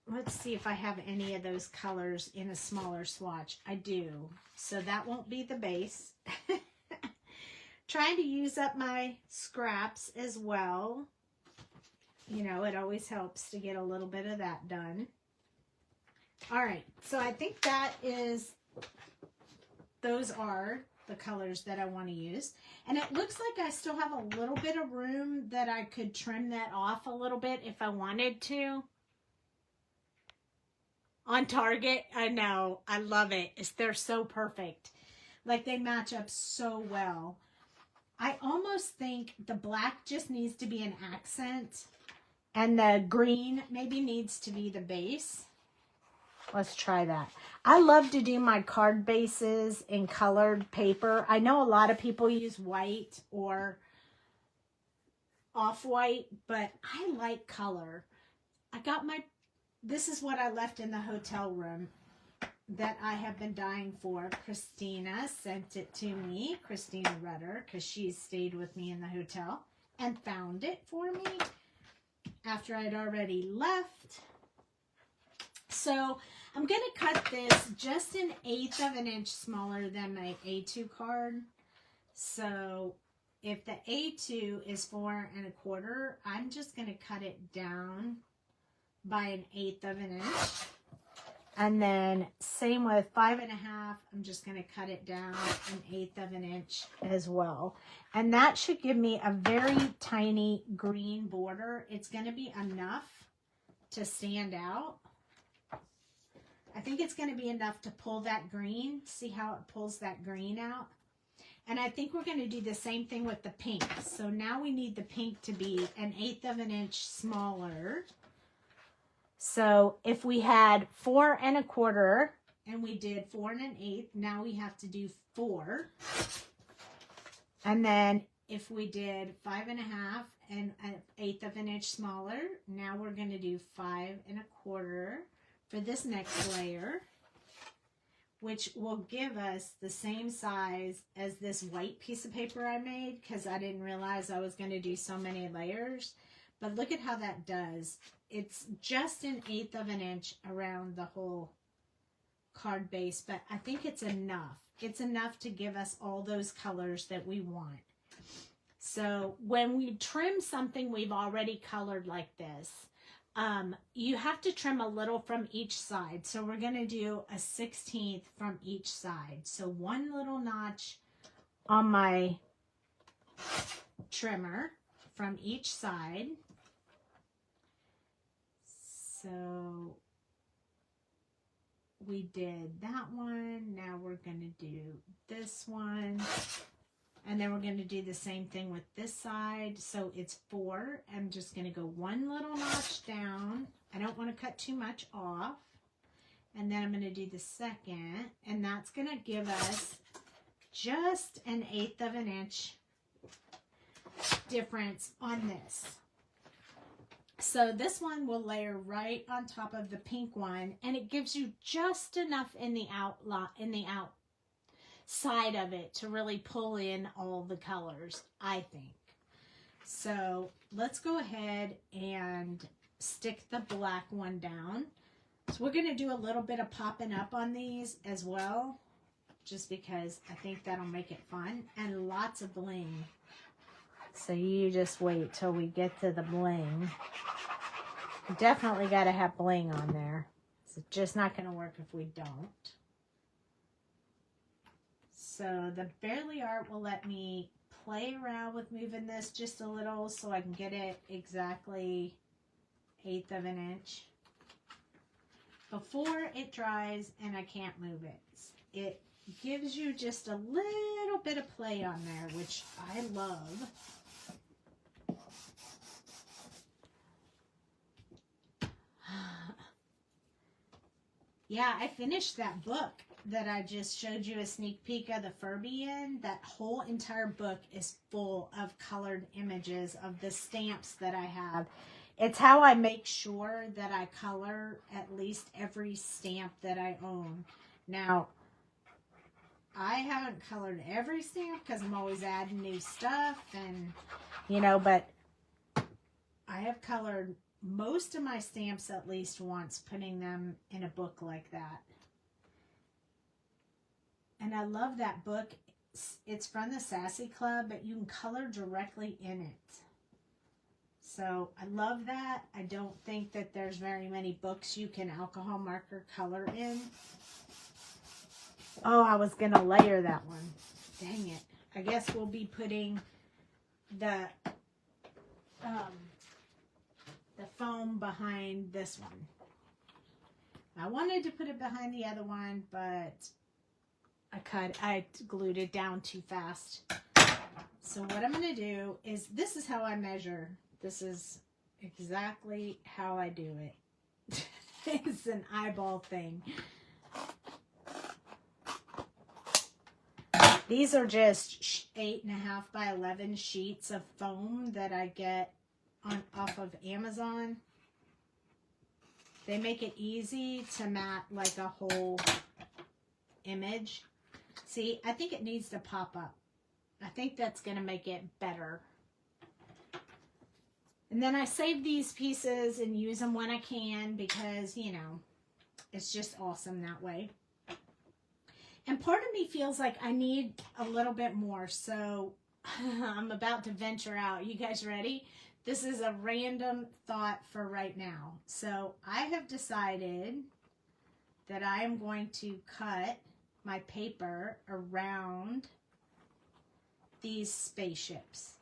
A: Let's see if I have any of those colors in a smaller swatch. I do. So that won't be the base. Trying to use up my scraps as well. You know, it always helps to get a little bit of that done. All right, so I think those are the colors that I want to use. And it looks like I still have a little bit of room that I could trim that off a little bit if I wanted to. On target, I know, I love it. They're so perfect. Like they match up so well. I almost think the black just needs to be an accent. And the green maybe needs to be the base. Let's try that. I love to do my card bases in colored paper. I know a lot of people use white or off-white, but I like color. This is what I left in the hotel room that I have been dying for. Christina sent it to me, Christina Rudder, because she stayed with me in the hotel and found it for me after I'd already left. So I'm going to cut this just 1/8 of an inch smaller than my A2 card. So if the A2 is 4 1/4, I'm just going to cut it down by 1/8 of an inch. And then same with 5 1/2, I'm just going to cut it down 1/8 of an inch as well. And that should give me a very tiny green border. It's going to be enough to stand out. I think it's going to be enough to pull that green. See how it pulls that green out? And I think we're going to do the same thing with the pink. So now we need the pink to be 1/8 of an inch smaller. So if we had 4 1/4 and we did 4 1/8, now we have to do 4. And then if we did 5 1/2 and 1/8 of an inch smaller, now we're going to do 5 1/4 for this next layer, which will give us the same size as this white piece of paper I made, because I didn't realize I was going to do so many layers. But look at how that does. It's just 1/8 of an inch around the whole card base, but I think it's enough. It's enough to give us all those colors that we want. So when we trim something we've already colored like this, you have to trim a little from each side. So we're going to do a 1/16 from each side. So one little notch on my trimmer from each side. So we did that one. Now we're going to do this one. And then we're going to do the same thing with this side. So it's 4. I'm just going to go one little notch down. I don't want to cut too much off. And then I'm going to do the second. And that's going to give us just 1/8 of an inch difference on this. So this one will layer right on top of the pink one. And it gives you just enough in the outside of it to really pull in all the colors, I think. So let's go ahead and stick the black one down. So we're going to do a little bit of popping up on these as well, just because I think that'll make it fun, and lots of bling. So you just wait till we get to the bling. Definitely got to have bling on there. It's just not going to work if we don't. So the Barely Art will let me play around with moving this just a little so I can get it exactly 1/8 of an inch before it dries and I can't move it. It gives you just a little bit of play on there, which I love. Yeah, I finished that book that I just showed you a sneak peek of the Furby in. That whole entire book is full of colored images of the stamps that I have. It's how I make sure that I color at least every stamp that I own. Now, I haven't colored every stamp because I'm always adding new stuff, and you know, but I have colored most of my stamps at least once, putting them in a book like that. And I love that book. It's from the Sassy Club, but you can color directly in it. So I love that. I don't think that there's very many books you can alcohol marker color in. Oh, I was going to layer that one. Dang it. I guess we'll be putting the foam behind this one. I wanted to put it behind the other one, but I glued it down too fast. So what I'm going to do is, this is how I measure. This is exactly how I do it. It's an eyeball thing. These are just 8.5 by 11 sheets of foam that I get off of Amazon. They make it easy to mat like a whole image. See, I think it needs to pop up. I think that's going to make it better. And then I save these pieces and use them when I can because, you know, it's just awesome that way. And part of me feels like I need a little bit more, so I'm about to venture out. You guys ready? This is a random thought for right now. So I have decided that I am going to cut my paper around these spaceships.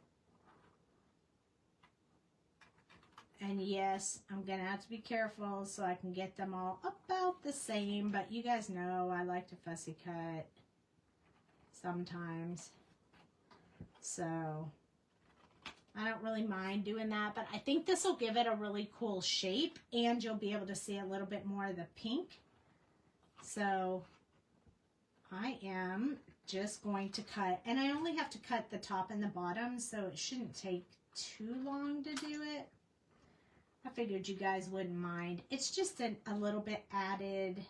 A: And yes, I'm going to have to be careful so I can get them all about the same. But you guys know I like to fussy cut sometimes. So I don't really mind doing that, but I think this will give it a really cool shape, and you'll be able to see a little bit more of the pink. So I am just going to cut, and I only have to cut the top and the bottom, so it shouldn't take too long to do it. I figured you guys wouldn't mind. It's just a little bit added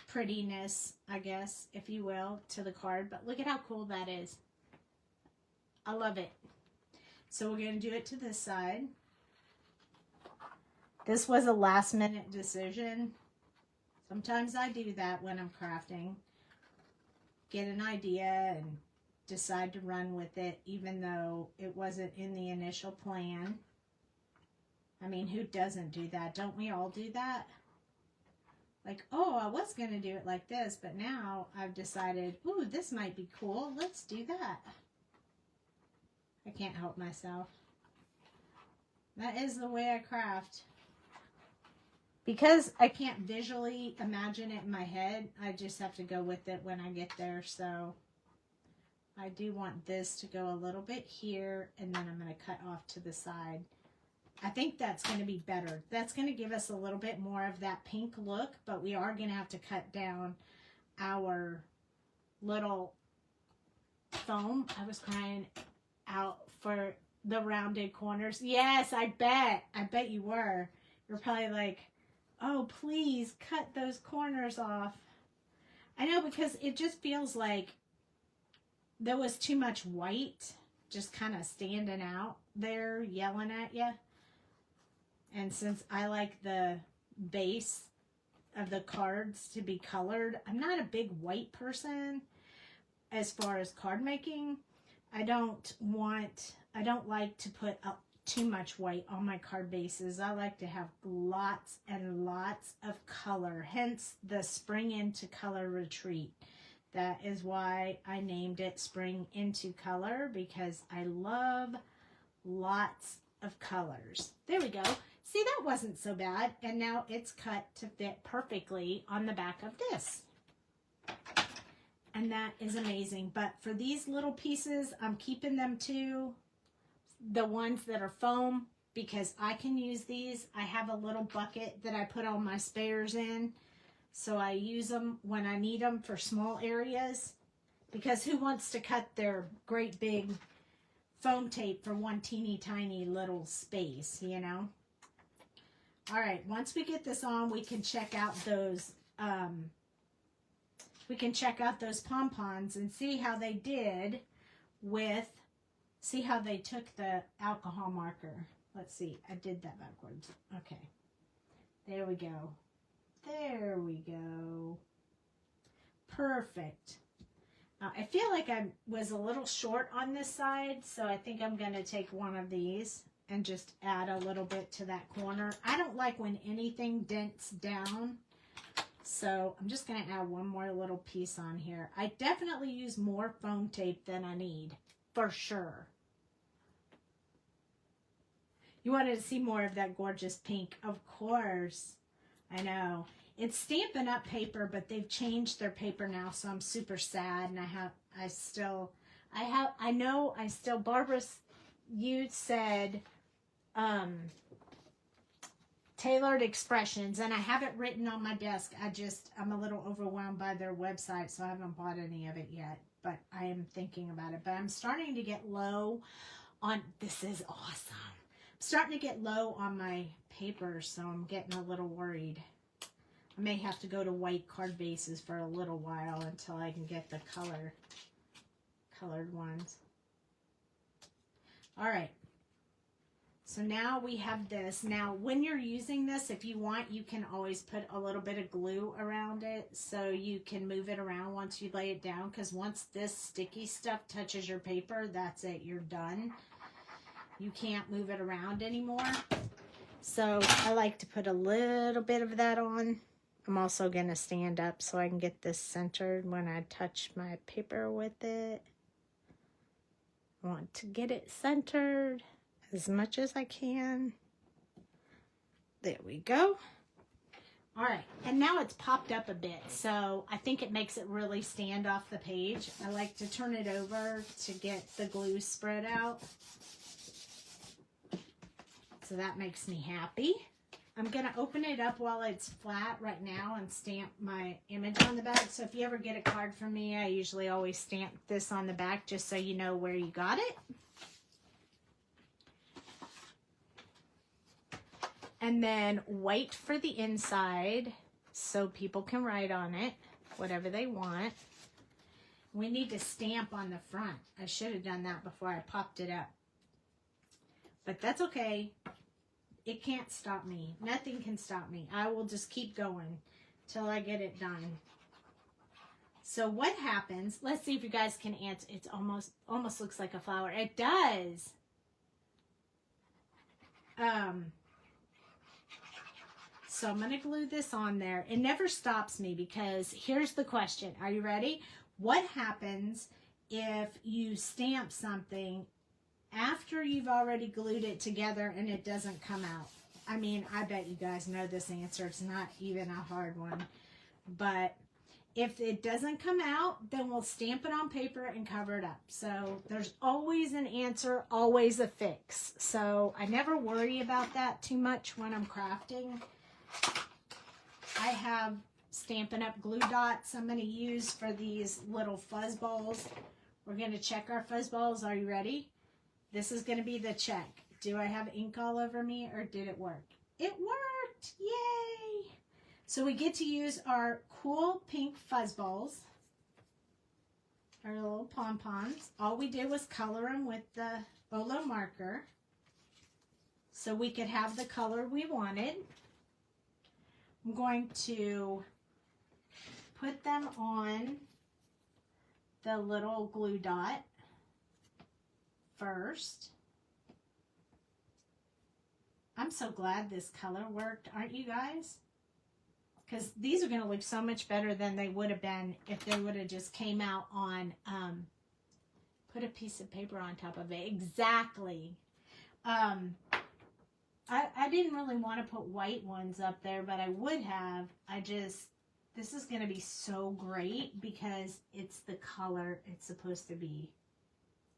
A: prettiness, I guess, if you will, to the card. But look at how cool that is. I love it. So we're going to do it to this side. This was a last minute decision. Sometimes I do that when I'm crafting. Get an idea and decide to run with it, even though it wasn't in the initial plan. I mean, who doesn't do that? Don't we all do that? Like, oh, I was going to do it like this, but now I've decided, ooh, this might be cool. Let's do that. I can't help myself. That is the way I craft. Because I can't visually imagine it in my head, I just have to go with it when I get there. So I do want this to go a little bit here, and then I'm going to cut off to the side. I think that's going to be better. That's going to give us a little bit more of that pink look, but we are going to have to cut down our little foam. I was crying out for the rounded corners. Yes, I bet you were. You're probably like, oh, please cut those corners off. I know, because it just feels like there was too much white just kind of standing out there yelling at you. And since I like the base of the cards to be colored, I'm not a big white person as far as card making. I don't like to put up too much white on my card bases. I like to have lots and lots of color, hence the Spring Into Color Retreat. That is why I named it Spring Into Color, because I love lots of colors. There we go. See, that wasn't so bad. And now it's cut to fit perfectly on the back of this. And that is amazing. But for these little pieces, I'm keeping them to the ones that are foam, because I can use these. I have a little bucket that I put all my spares in. So I use them when I need them for small areas. Because who wants to cut their great big foam tape for one teeny tiny little space, you know? All right, once we get this on, we can check out those pom-poms and see how they did with, see how they took the alcohol marker. Let's see, I did that backwards. Okay, there we go. There we go. Perfect. I feel like I was a little short on this side, so I think I'm going to take one of these and just add a little bit to that corner. I don't like when anything dents down, so I'm just going to add one more little piece on here. I definitely use more foam tape than I need, for sure. You wanted to see more of that gorgeous pink? Of course. I know. It's Stampin' Up! Paper, but they've changed their paper now, so I'm super sad. And Barbara, you said Tailored Expressions, and I have it written on my desk. I'm a little overwhelmed by their website, so I haven't bought any of it yet, but I am thinking about it. But I'm starting to get low on, this is awesome. I'm starting to get low on my paper, so I'm getting a little worried. I may have to go to white card bases for a little while until I can get the colored ones. All right. So now we have this. Now, when you're using this, if you want, you can always put a little bit of glue around it so you can move it around once you lay it down, because once this sticky stuff touches your paper, that's it. You're done. You can't move it around anymore. So I like to put a little bit of that on. I'm also going to stand up so I can get this centered when I touch my paper with it. I want to get it centered as much as I can. There we go. All right, and now it's popped up a bit, so I think it makes it really stand off the page. I like to turn it over to get the glue spread out. So that makes me happy. I'm going to open it up while it's flat right now and stamp my image on the back. So if you ever get a card from me, I usually always stamp this on the back just so you know where you got it. And then white for the inside so people can write on it, whatever they want. We need to stamp on the front. I should have done that before I popped it up. But that's okay. It can't stop me. Nothing can stop me. I will just keep going till I get it done. So what happens, let's see if you guys can answer. It's almost looks like a flower. It does. So I'm going to glue this on there. It never stops me because here's the question. Are you ready? What happens if you stamp something after you've already glued it together and it doesn't come out? I mean, I bet you guys know this answer. It's not even a hard one. But if it doesn't come out, then we'll stamp it on paper and cover it up. So there's always an answer, always a fix. So I never worry about that too much when I'm crafting. I have Stampin' Up! Glue dots I'm going to use for these little fuzz balls. We're going to check our fuzz balls. Are you ready? This is going to be the check. Do I have ink all over me or did it work? It worked! Yay! So we get to use our cool pink fuzz balls. Our little pom-poms. All we did was color them with the Bolo marker so we could have the color we wanted. I'm going to put them on the little glue dot first. I'm so glad this color worked, aren't you guys? Because these are going to look so much better than they would have been if they would have just came out on, put a piece of paper on top of it. Exactly. I didn't really want to put white ones up there, but I would have. This is going to be so great because it's the color it's supposed to be.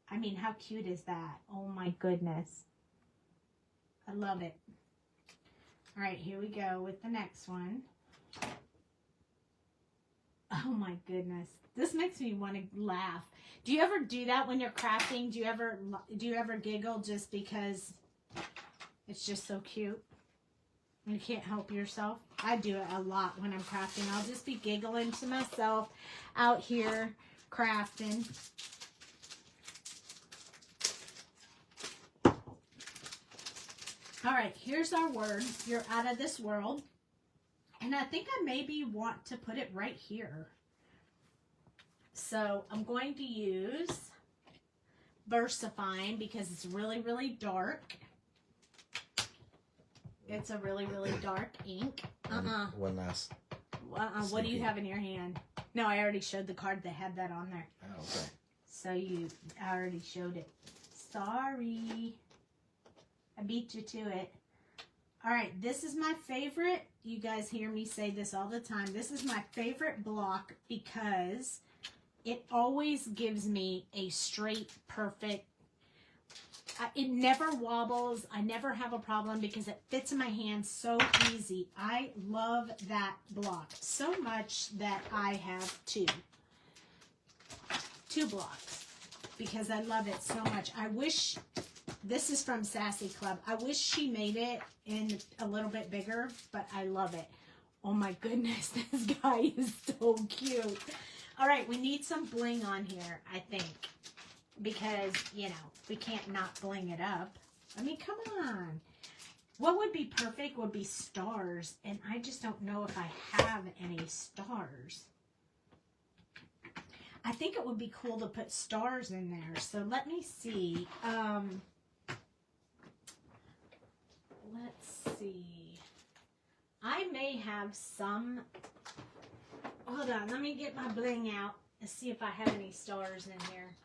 A: I mean, how cute is that? Oh my goodness. I love it. All right, here we go with the next one. Oh my goodness. This makes me want to laugh. Do you ever do that when you're crafting? Do you ever giggle just because it's just so cute? You can't help yourself. I do it a lot when I'm crafting. I'll just be giggling to myself out here crafting. All right, here's our word. You're out of this world. And I think I maybe want to put it right here. So I'm going to use Versafine because it's really, really dark. It's a really, really dark ink.
B: One last.
A: What do you have in your hand? No, I already showed the card that had that on there.
B: Oh, okay.
A: So I already showed it. Sorry. I beat you to it. All right, this is my favorite. You guys hear me say this all the time. This is my favorite block because it always gives me a straight, perfect. It never wobbles. I never have a problem because it fits in my hand so easy. I love that block so much that I have two blocks because I love it so much. I wish, this is from Sassy Club. I wish she made it in a little bit bigger, but I love it. Oh my goodness, this guy is so cute. All right, we need some bling on here, I think. Because, you know, we can't not bling it up. I mean, come on. What would be perfect would be stars. And I just don't know if I have any stars. I think it would be cool to put stars in there. So let me see. Let's see. I may have some. Hold on. Let me get my bling out and see if I have any stars in here.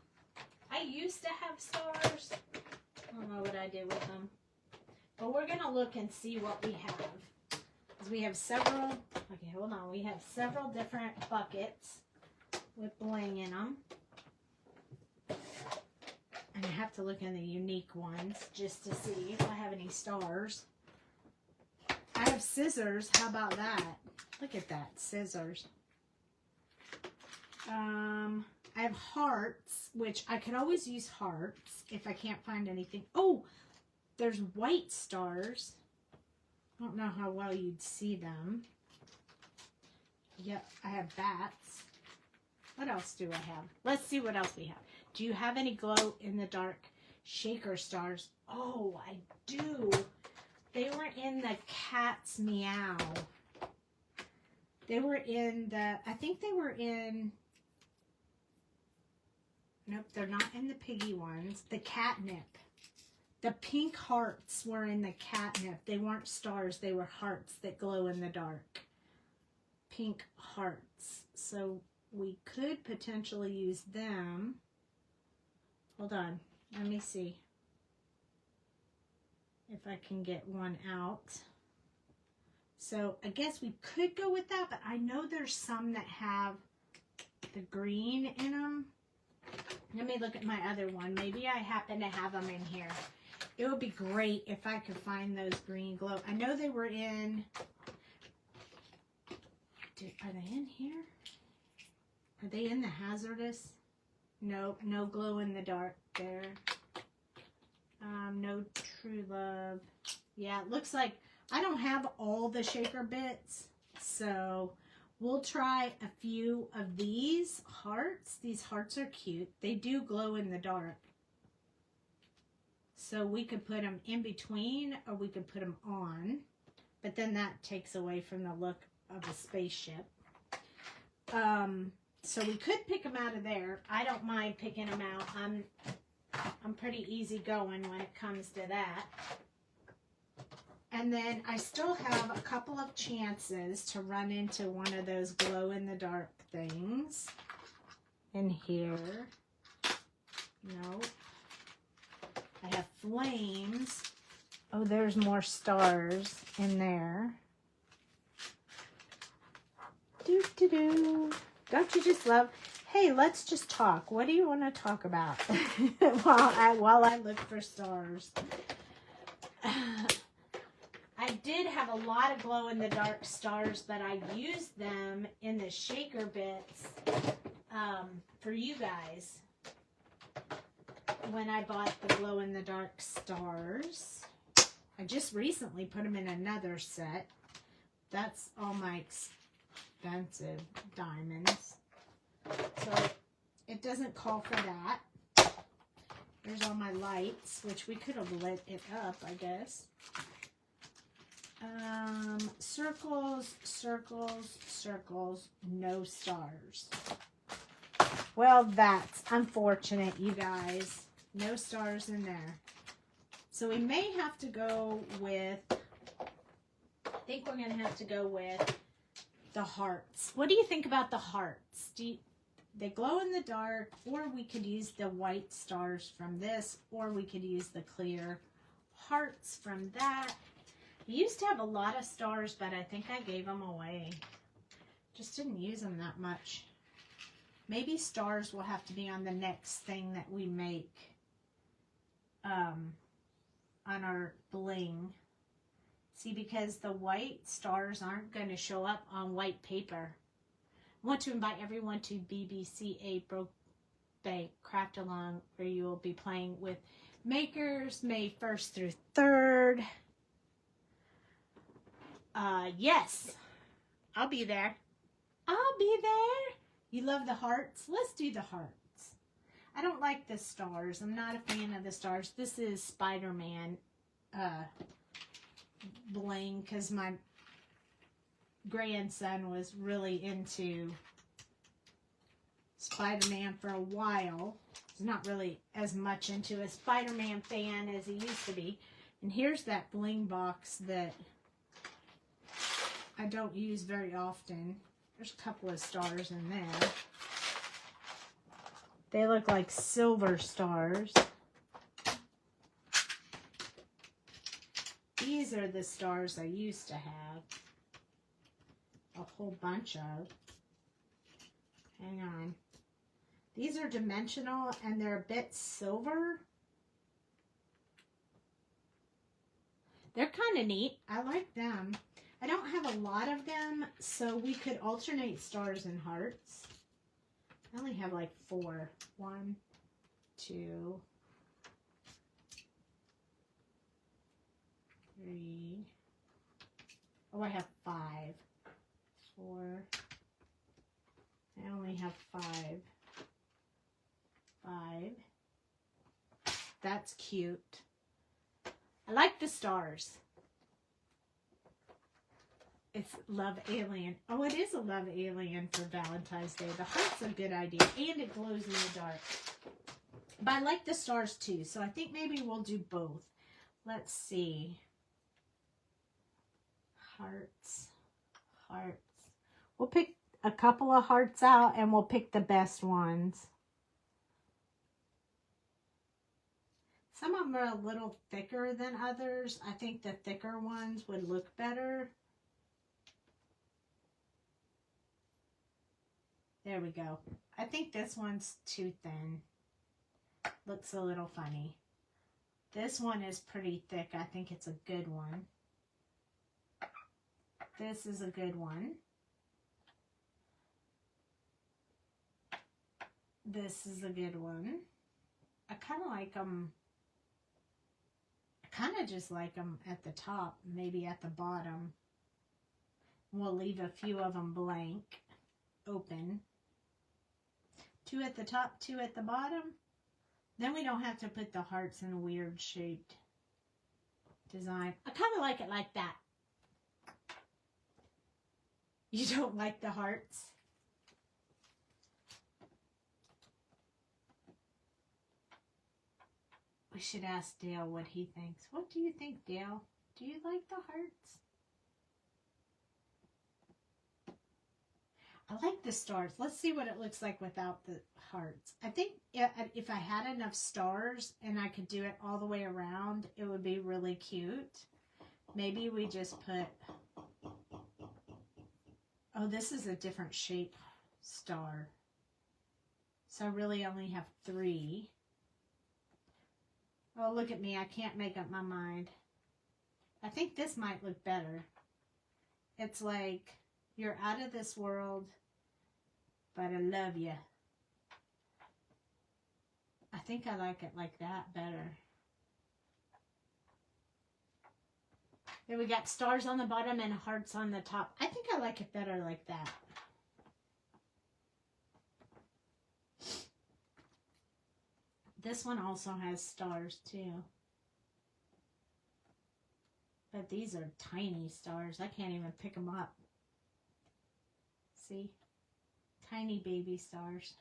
A: I used to have stars. I don't know what I did with them. But we're going to look and see what we have. We have several, okay, hold on. We have several different buckets with bling in them. And I have to look in the unique ones just to see if I have any stars. I have scissors. How about that? Look at that, scissors. I have hearts, which I could always use hearts if I can't find anything. Oh, there's white stars. I don't know how well you'd see them. Yep, I have bats. What else do I have? Let's see what else we have. Do you have any glow in the dark shaker stars? Oh, I do. They were in the cat's meow. They were in the, I think they were in, nope, they're not in the piggy ones. The catnip. The pink hearts were in the catnip. They weren't stars. They were hearts that glow in the dark. Pink hearts. So we could potentially use them. Hold on. Let me see if I can get one out. So I guess we could go with that, but I know there's some that have the green in them. Let me look at my other one. Maybe I happen to have them in here. It would be great if I could find those green glow. I know they were in... Are they in here? Are they in the hazardous? Nope, no glow in the dark there. No true love. Yeah, it looks like I don't have all the shaker bits. So we'll try a few of these hearts. These hearts are cute. They do glow in the dark. So we could put them in between or we could put them on. But then that takes away from the look of a spaceship. So we could pick them out of there. I don't mind picking them out. I'm pretty easy going when it comes to that. And then I still have a couple of chances to run into one of those glow in the dark things in here. No. I have flames. Oh, there's more stars in there. Doo-doo-doo. Don't you just love... Hey, let's just talk. What do you want to talk about while I look for stars? I did have a lot of glow-in-the-dark stars, but I used them in the shaker bits for you guys when I bought the glow-in-the-dark stars. I just recently put them in another set. That's all my expensive diamonds. So it doesn't call for that. There's all my lights, which we could have lit it up, I guess. Circles, circles, circles, no stars. Well, that's unfortunate, you guys. No stars in there. So we may have to go with, I think we're going to have to go with the hearts. What do you think about the hearts? They glow in the dark, or we could use the white stars from this, or we could use the clear hearts from that. I used to have a lot of stars, but I think I gave them away. Just didn't use them that much. Maybe stars will have to be on the next thing that we make on our bling. See, because the white stars aren't going to show up on white paper. I want to invite everyone to BBCA Brokebank Craft Along, where you will be playing with makers May 1st through 3rd. Yes, I'll be there. I'll be there. You love the hearts? Let's do the hearts. I don't like the stars. I'm not a fan of the stars. This is Spider-Man bling, because my grandson was really into Spider-Man for a while. He's not really as much into a Spider-Man fan as he used to be. And here's that bling box that I don't use very often. There's a couple of stars in there. They look like silver stars. These are the stars I used to have. a whole bunch of. Hang on. These are dimensional and they're a bit silver. They're kind of neat. I like them. I don't have a lot of them, so we could alternate stars and hearts. I only have like 4. 1, 2, 3. Oh, I have 5. 4. I only have 5. 5. That's cute. I like the stars. It's Love Alien. Oh, it is a Love Alien for Valentine's Day. The heart's a good idea. And it glows in the dark. But I like the stars too. So I think maybe we'll do both. Let's see. Hearts. Hearts. We'll pick a couple of hearts out and we'll pick the best ones. Some of them are a little thicker than others. I think the thicker ones would look better. There we go. I think this one's too thin. Looks a little funny. This one is pretty thick. I think it's a good one. This is a good one. This is a good one. I kind of like them. I kind of just like them at the top, maybe at the bottom. We'll leave a few of them blank, open. 2 at the top, 2 at the bottom. Then we don't have to put the hearts in a weird shaped design. I kind of like it like that. You don't like the hearts? We should ask Dale what he thinks. What do you think, Dale? Do you like the hearts? I like the stars. Let's see what it looks like without the hearts. I think if I had enough stars and I could do it all the way around, it would be really cute. Maybe we just put... Oh, this is a different shape star. So I really only have 3. Oh, look at me. I can't make up my mind. I think this might look better. It's like, you're out of this world, but I love you. I think I like it like that better. Then we got stars on the bottom and hearts on the top. I think I like it better like that. This one also has stars too. But these are tiny stars. I can't even pick them up. See? Tiny baby stars.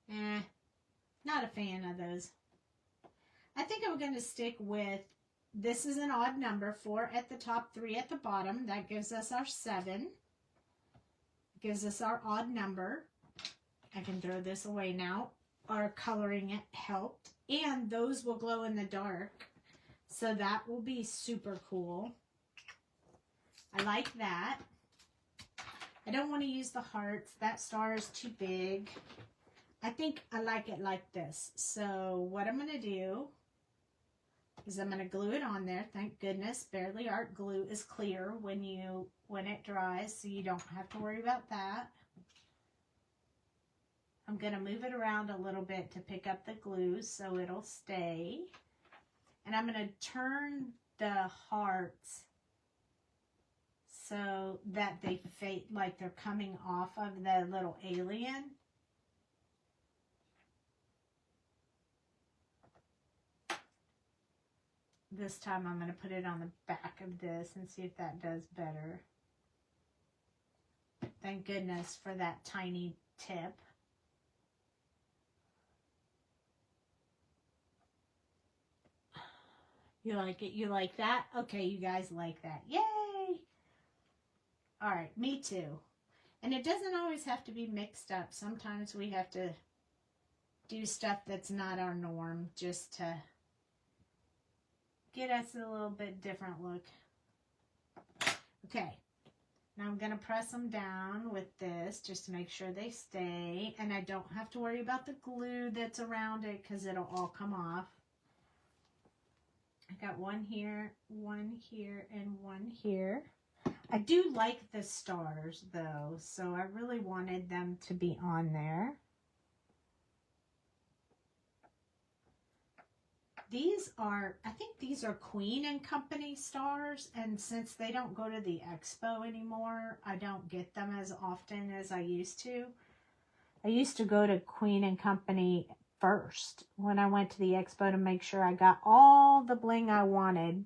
A: Not a fan of those. I think I'm going to stick with, this is an odd number, 4 at the top, 3 at the bottom. That gives us our 7. Gives us our odd number. I can throw this away now. Our coloring it helped. And those will glow in the dark. So that will be super cool. I like that. I don't want to use the hearts. That star is too big. I think I like it like this. So what I'm going to do is I'm going to glue it on there. Thank goodness Barely Art glue is clear when it dries, so you don't have to worry about that. I'm going to move it around a little bit to pick up the glue so it'll stay. And I'm going to turn the hearts so that they fade, like they're coming off of the little alien. This time I'm going to put it on the back of this and see if that does better. Thank goodness for that tiny tip. You like it? You like that? Okay, you guys like that. Yay! All right, me too. And it doesn't always have to be mixed up. Sometimes we have to do stuff that's not our norm just to get us a little bit different look. Okay, Now I'm going to press them down with this just to make sure they stay. And I don't have to worry about the glue that's around it because it'll all come off. I got one here, and one here. I do like the stars though, so I really wanted them to be on there. These are, I think these are Queen and Company stars, and since they don't go to the expo anymore, I don't get them as often as I used to. I used to go to Queen and Company first when I went to the expo to make sure I got all the bling I wanted.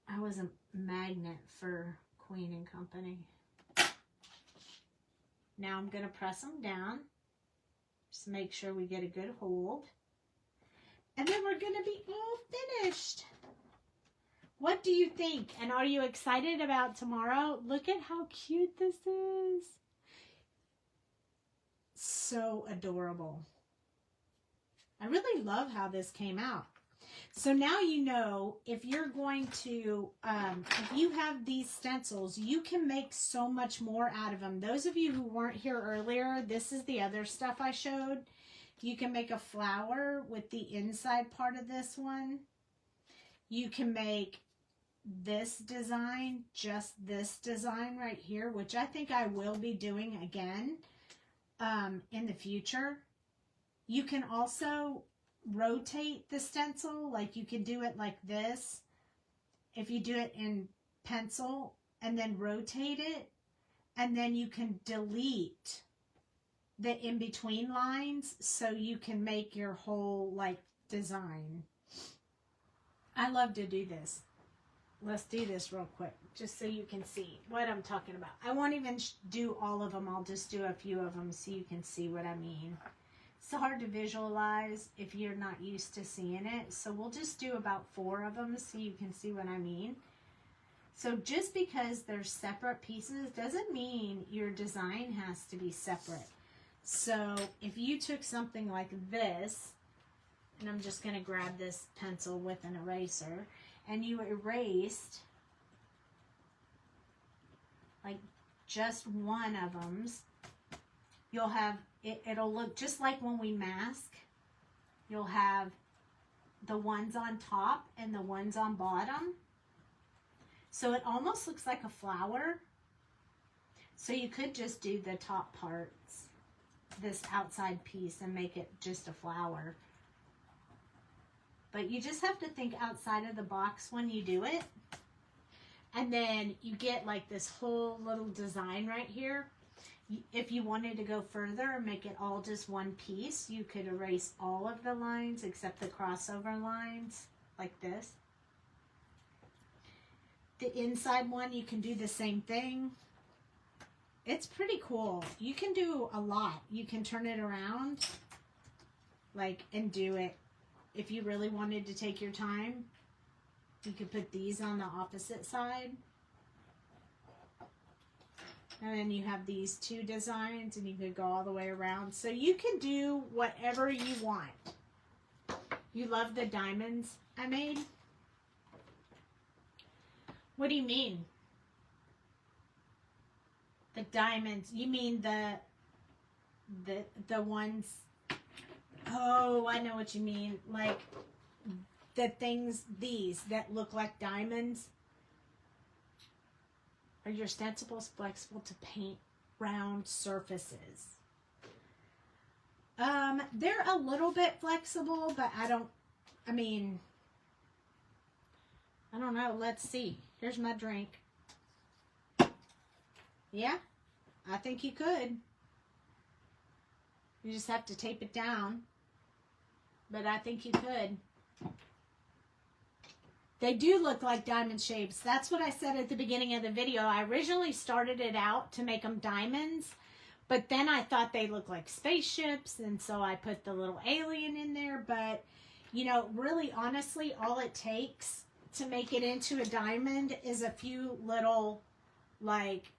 A: I was a magnet for Queen and Company. Now I'm going to press them down just to make sure we get a good hold. And then we're going to be all finished. What do you think? And are you excited about tomorrow? Look at how cute this is. So adorable. I really love how this came out. So now you know if you're going to, if you have these stencils, you can make so much more out of them. Those of you who weren't here earlier, this is the other stuff I showed. You can make a flower with the inside part of this one. You can make this design, just this design right here, which I think I will be doing again in the future. You can also rotate the stencil, like you can do it like this. If you do it in pencil and then rotate it, and then you can delete the in-between lines so you can make your whole like design. I love to do this. Let's do this real quick just so you can see what I'm talking about. I won't even do all of them. I'll just do a few of them so you can see what I mean. It's hard to visualize if you're not used to seeing it. So we'll just do about 4 of them so you can see what I mean. So just because they're separate pieces doesn't mean your design has to be separate. So if you took something like this, and I'm just going to grab this pencil with an eraser, and you erased like just one of them, you'll have, it'll look just like when we mask. You'll have the ones on top and the ones on bottom. So it almost looks like a flower. So you could just do the top parts, this outside piece, and make it just a flower. But you just have to think outside of the box when you do it. And then you get like this whole little design right here. If you wanted to go further and make it all just one piece, you could erase all of the lines except the crossover lines like this. The inside one, you can do the same thing. It's pretty cool. You can do a lot. You can turn it around like and do it. If you really wanted to take your time, you could put these on the opposite side. And then you have these 2 designs and you could go all the way around. So you can do whatever you want. You love the diamonds I made? What do you mean? The diamonds, you mean the ones, oh, I know what you mean. Like the things, these that look like diamonds. Are your stencils flexible to paint round surfaces? They're a little bit flexible, but I don't know. Let's see. Here's my drink. Yeah, I think you could. You just have to tape it down. But I think you could. They do look like diamond shapes. That's what I said at the beginning of the video. I originally started it out to make them diamonds, but then I thought they looked like spaceships, and so I put the little alien in there. But, you know, really, honestly, all it takes to make it into a diamond is a few little, like,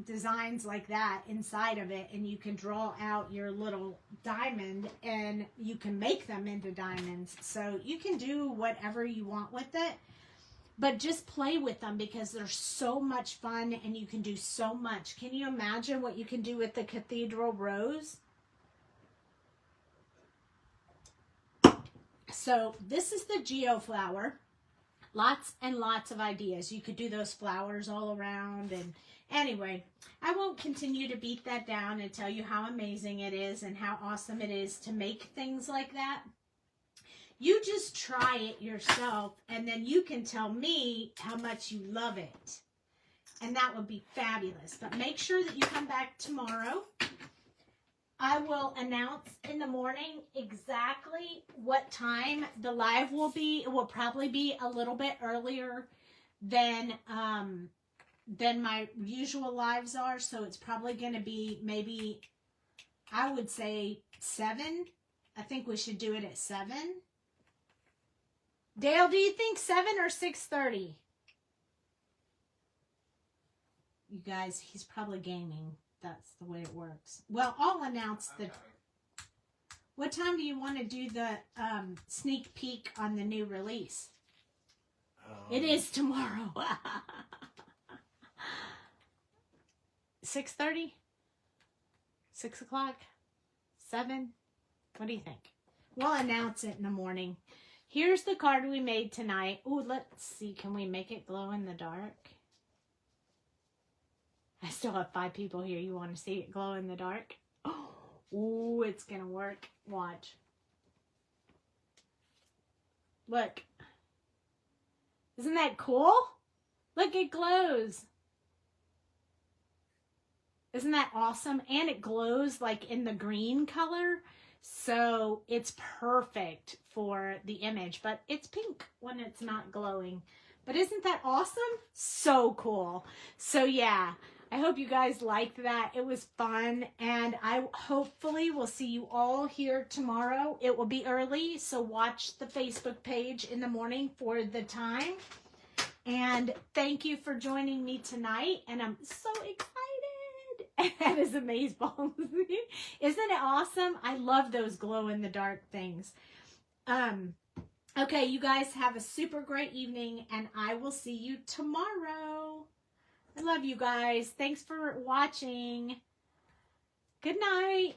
A: designs like that inside of it, and you can draw out your little diamond and you can make them into diamonds. So you can do whatever you want with it. But just play with them because they're so much fun and you can do so much. Can you imagine what you can do with the cathedral rose? So this is the Geo Flower. Lots and lots of ideas. You could do those flowers all around. And anyway, I won't continue to beat that down and tell you how amazing it is and how awesome it is to make things like that. You just try it yourself, and then you can tell me how much you love it. And that would be fabulous. But make sure that you come back tomorrow. I will announce in the morning exactly what time the live will be. It will probably be a little bit earlier than my usual lives are. So it's probably going to be maybe, I would say 7. I think we should do it at 7. Dale, do you think 7 or 6:30? You guys, he's probably gaming. That's the way it works. Well, I'll announce the... What time do you want to do the sneak peek on the new release? It is tomorrow. 6:30? 6 o'clock? 7? What do you think? We'll announce it in the morning. Here's the card we made tonight. Ooh, let's see. Can we make it glow in the dark? I still have 5 people here. You want to see it glow in the dark? Oh, ooh, it's going to work. Watch. Look. Isn't that cool? Look, it glows. Isn't that awesome? And it glows like in the green color. So it's perfect for the image, but it's pink when it's not glowing. But isn't that awesome? So cool. So yeah, I hope you guys liked that. It was fun, and I hopefully will see you all here tomorrow. It will be early, so watch the Facebook page in the morning for the time. And thank you for joining me tonight, and I'm so excited. That is amazeballs. Isn't it awesome? I love those glow-in-the-dark things. Okay, you guys have a super great evening, and I will see you tomorrow. I love you guys. Thanks for watching. Good night.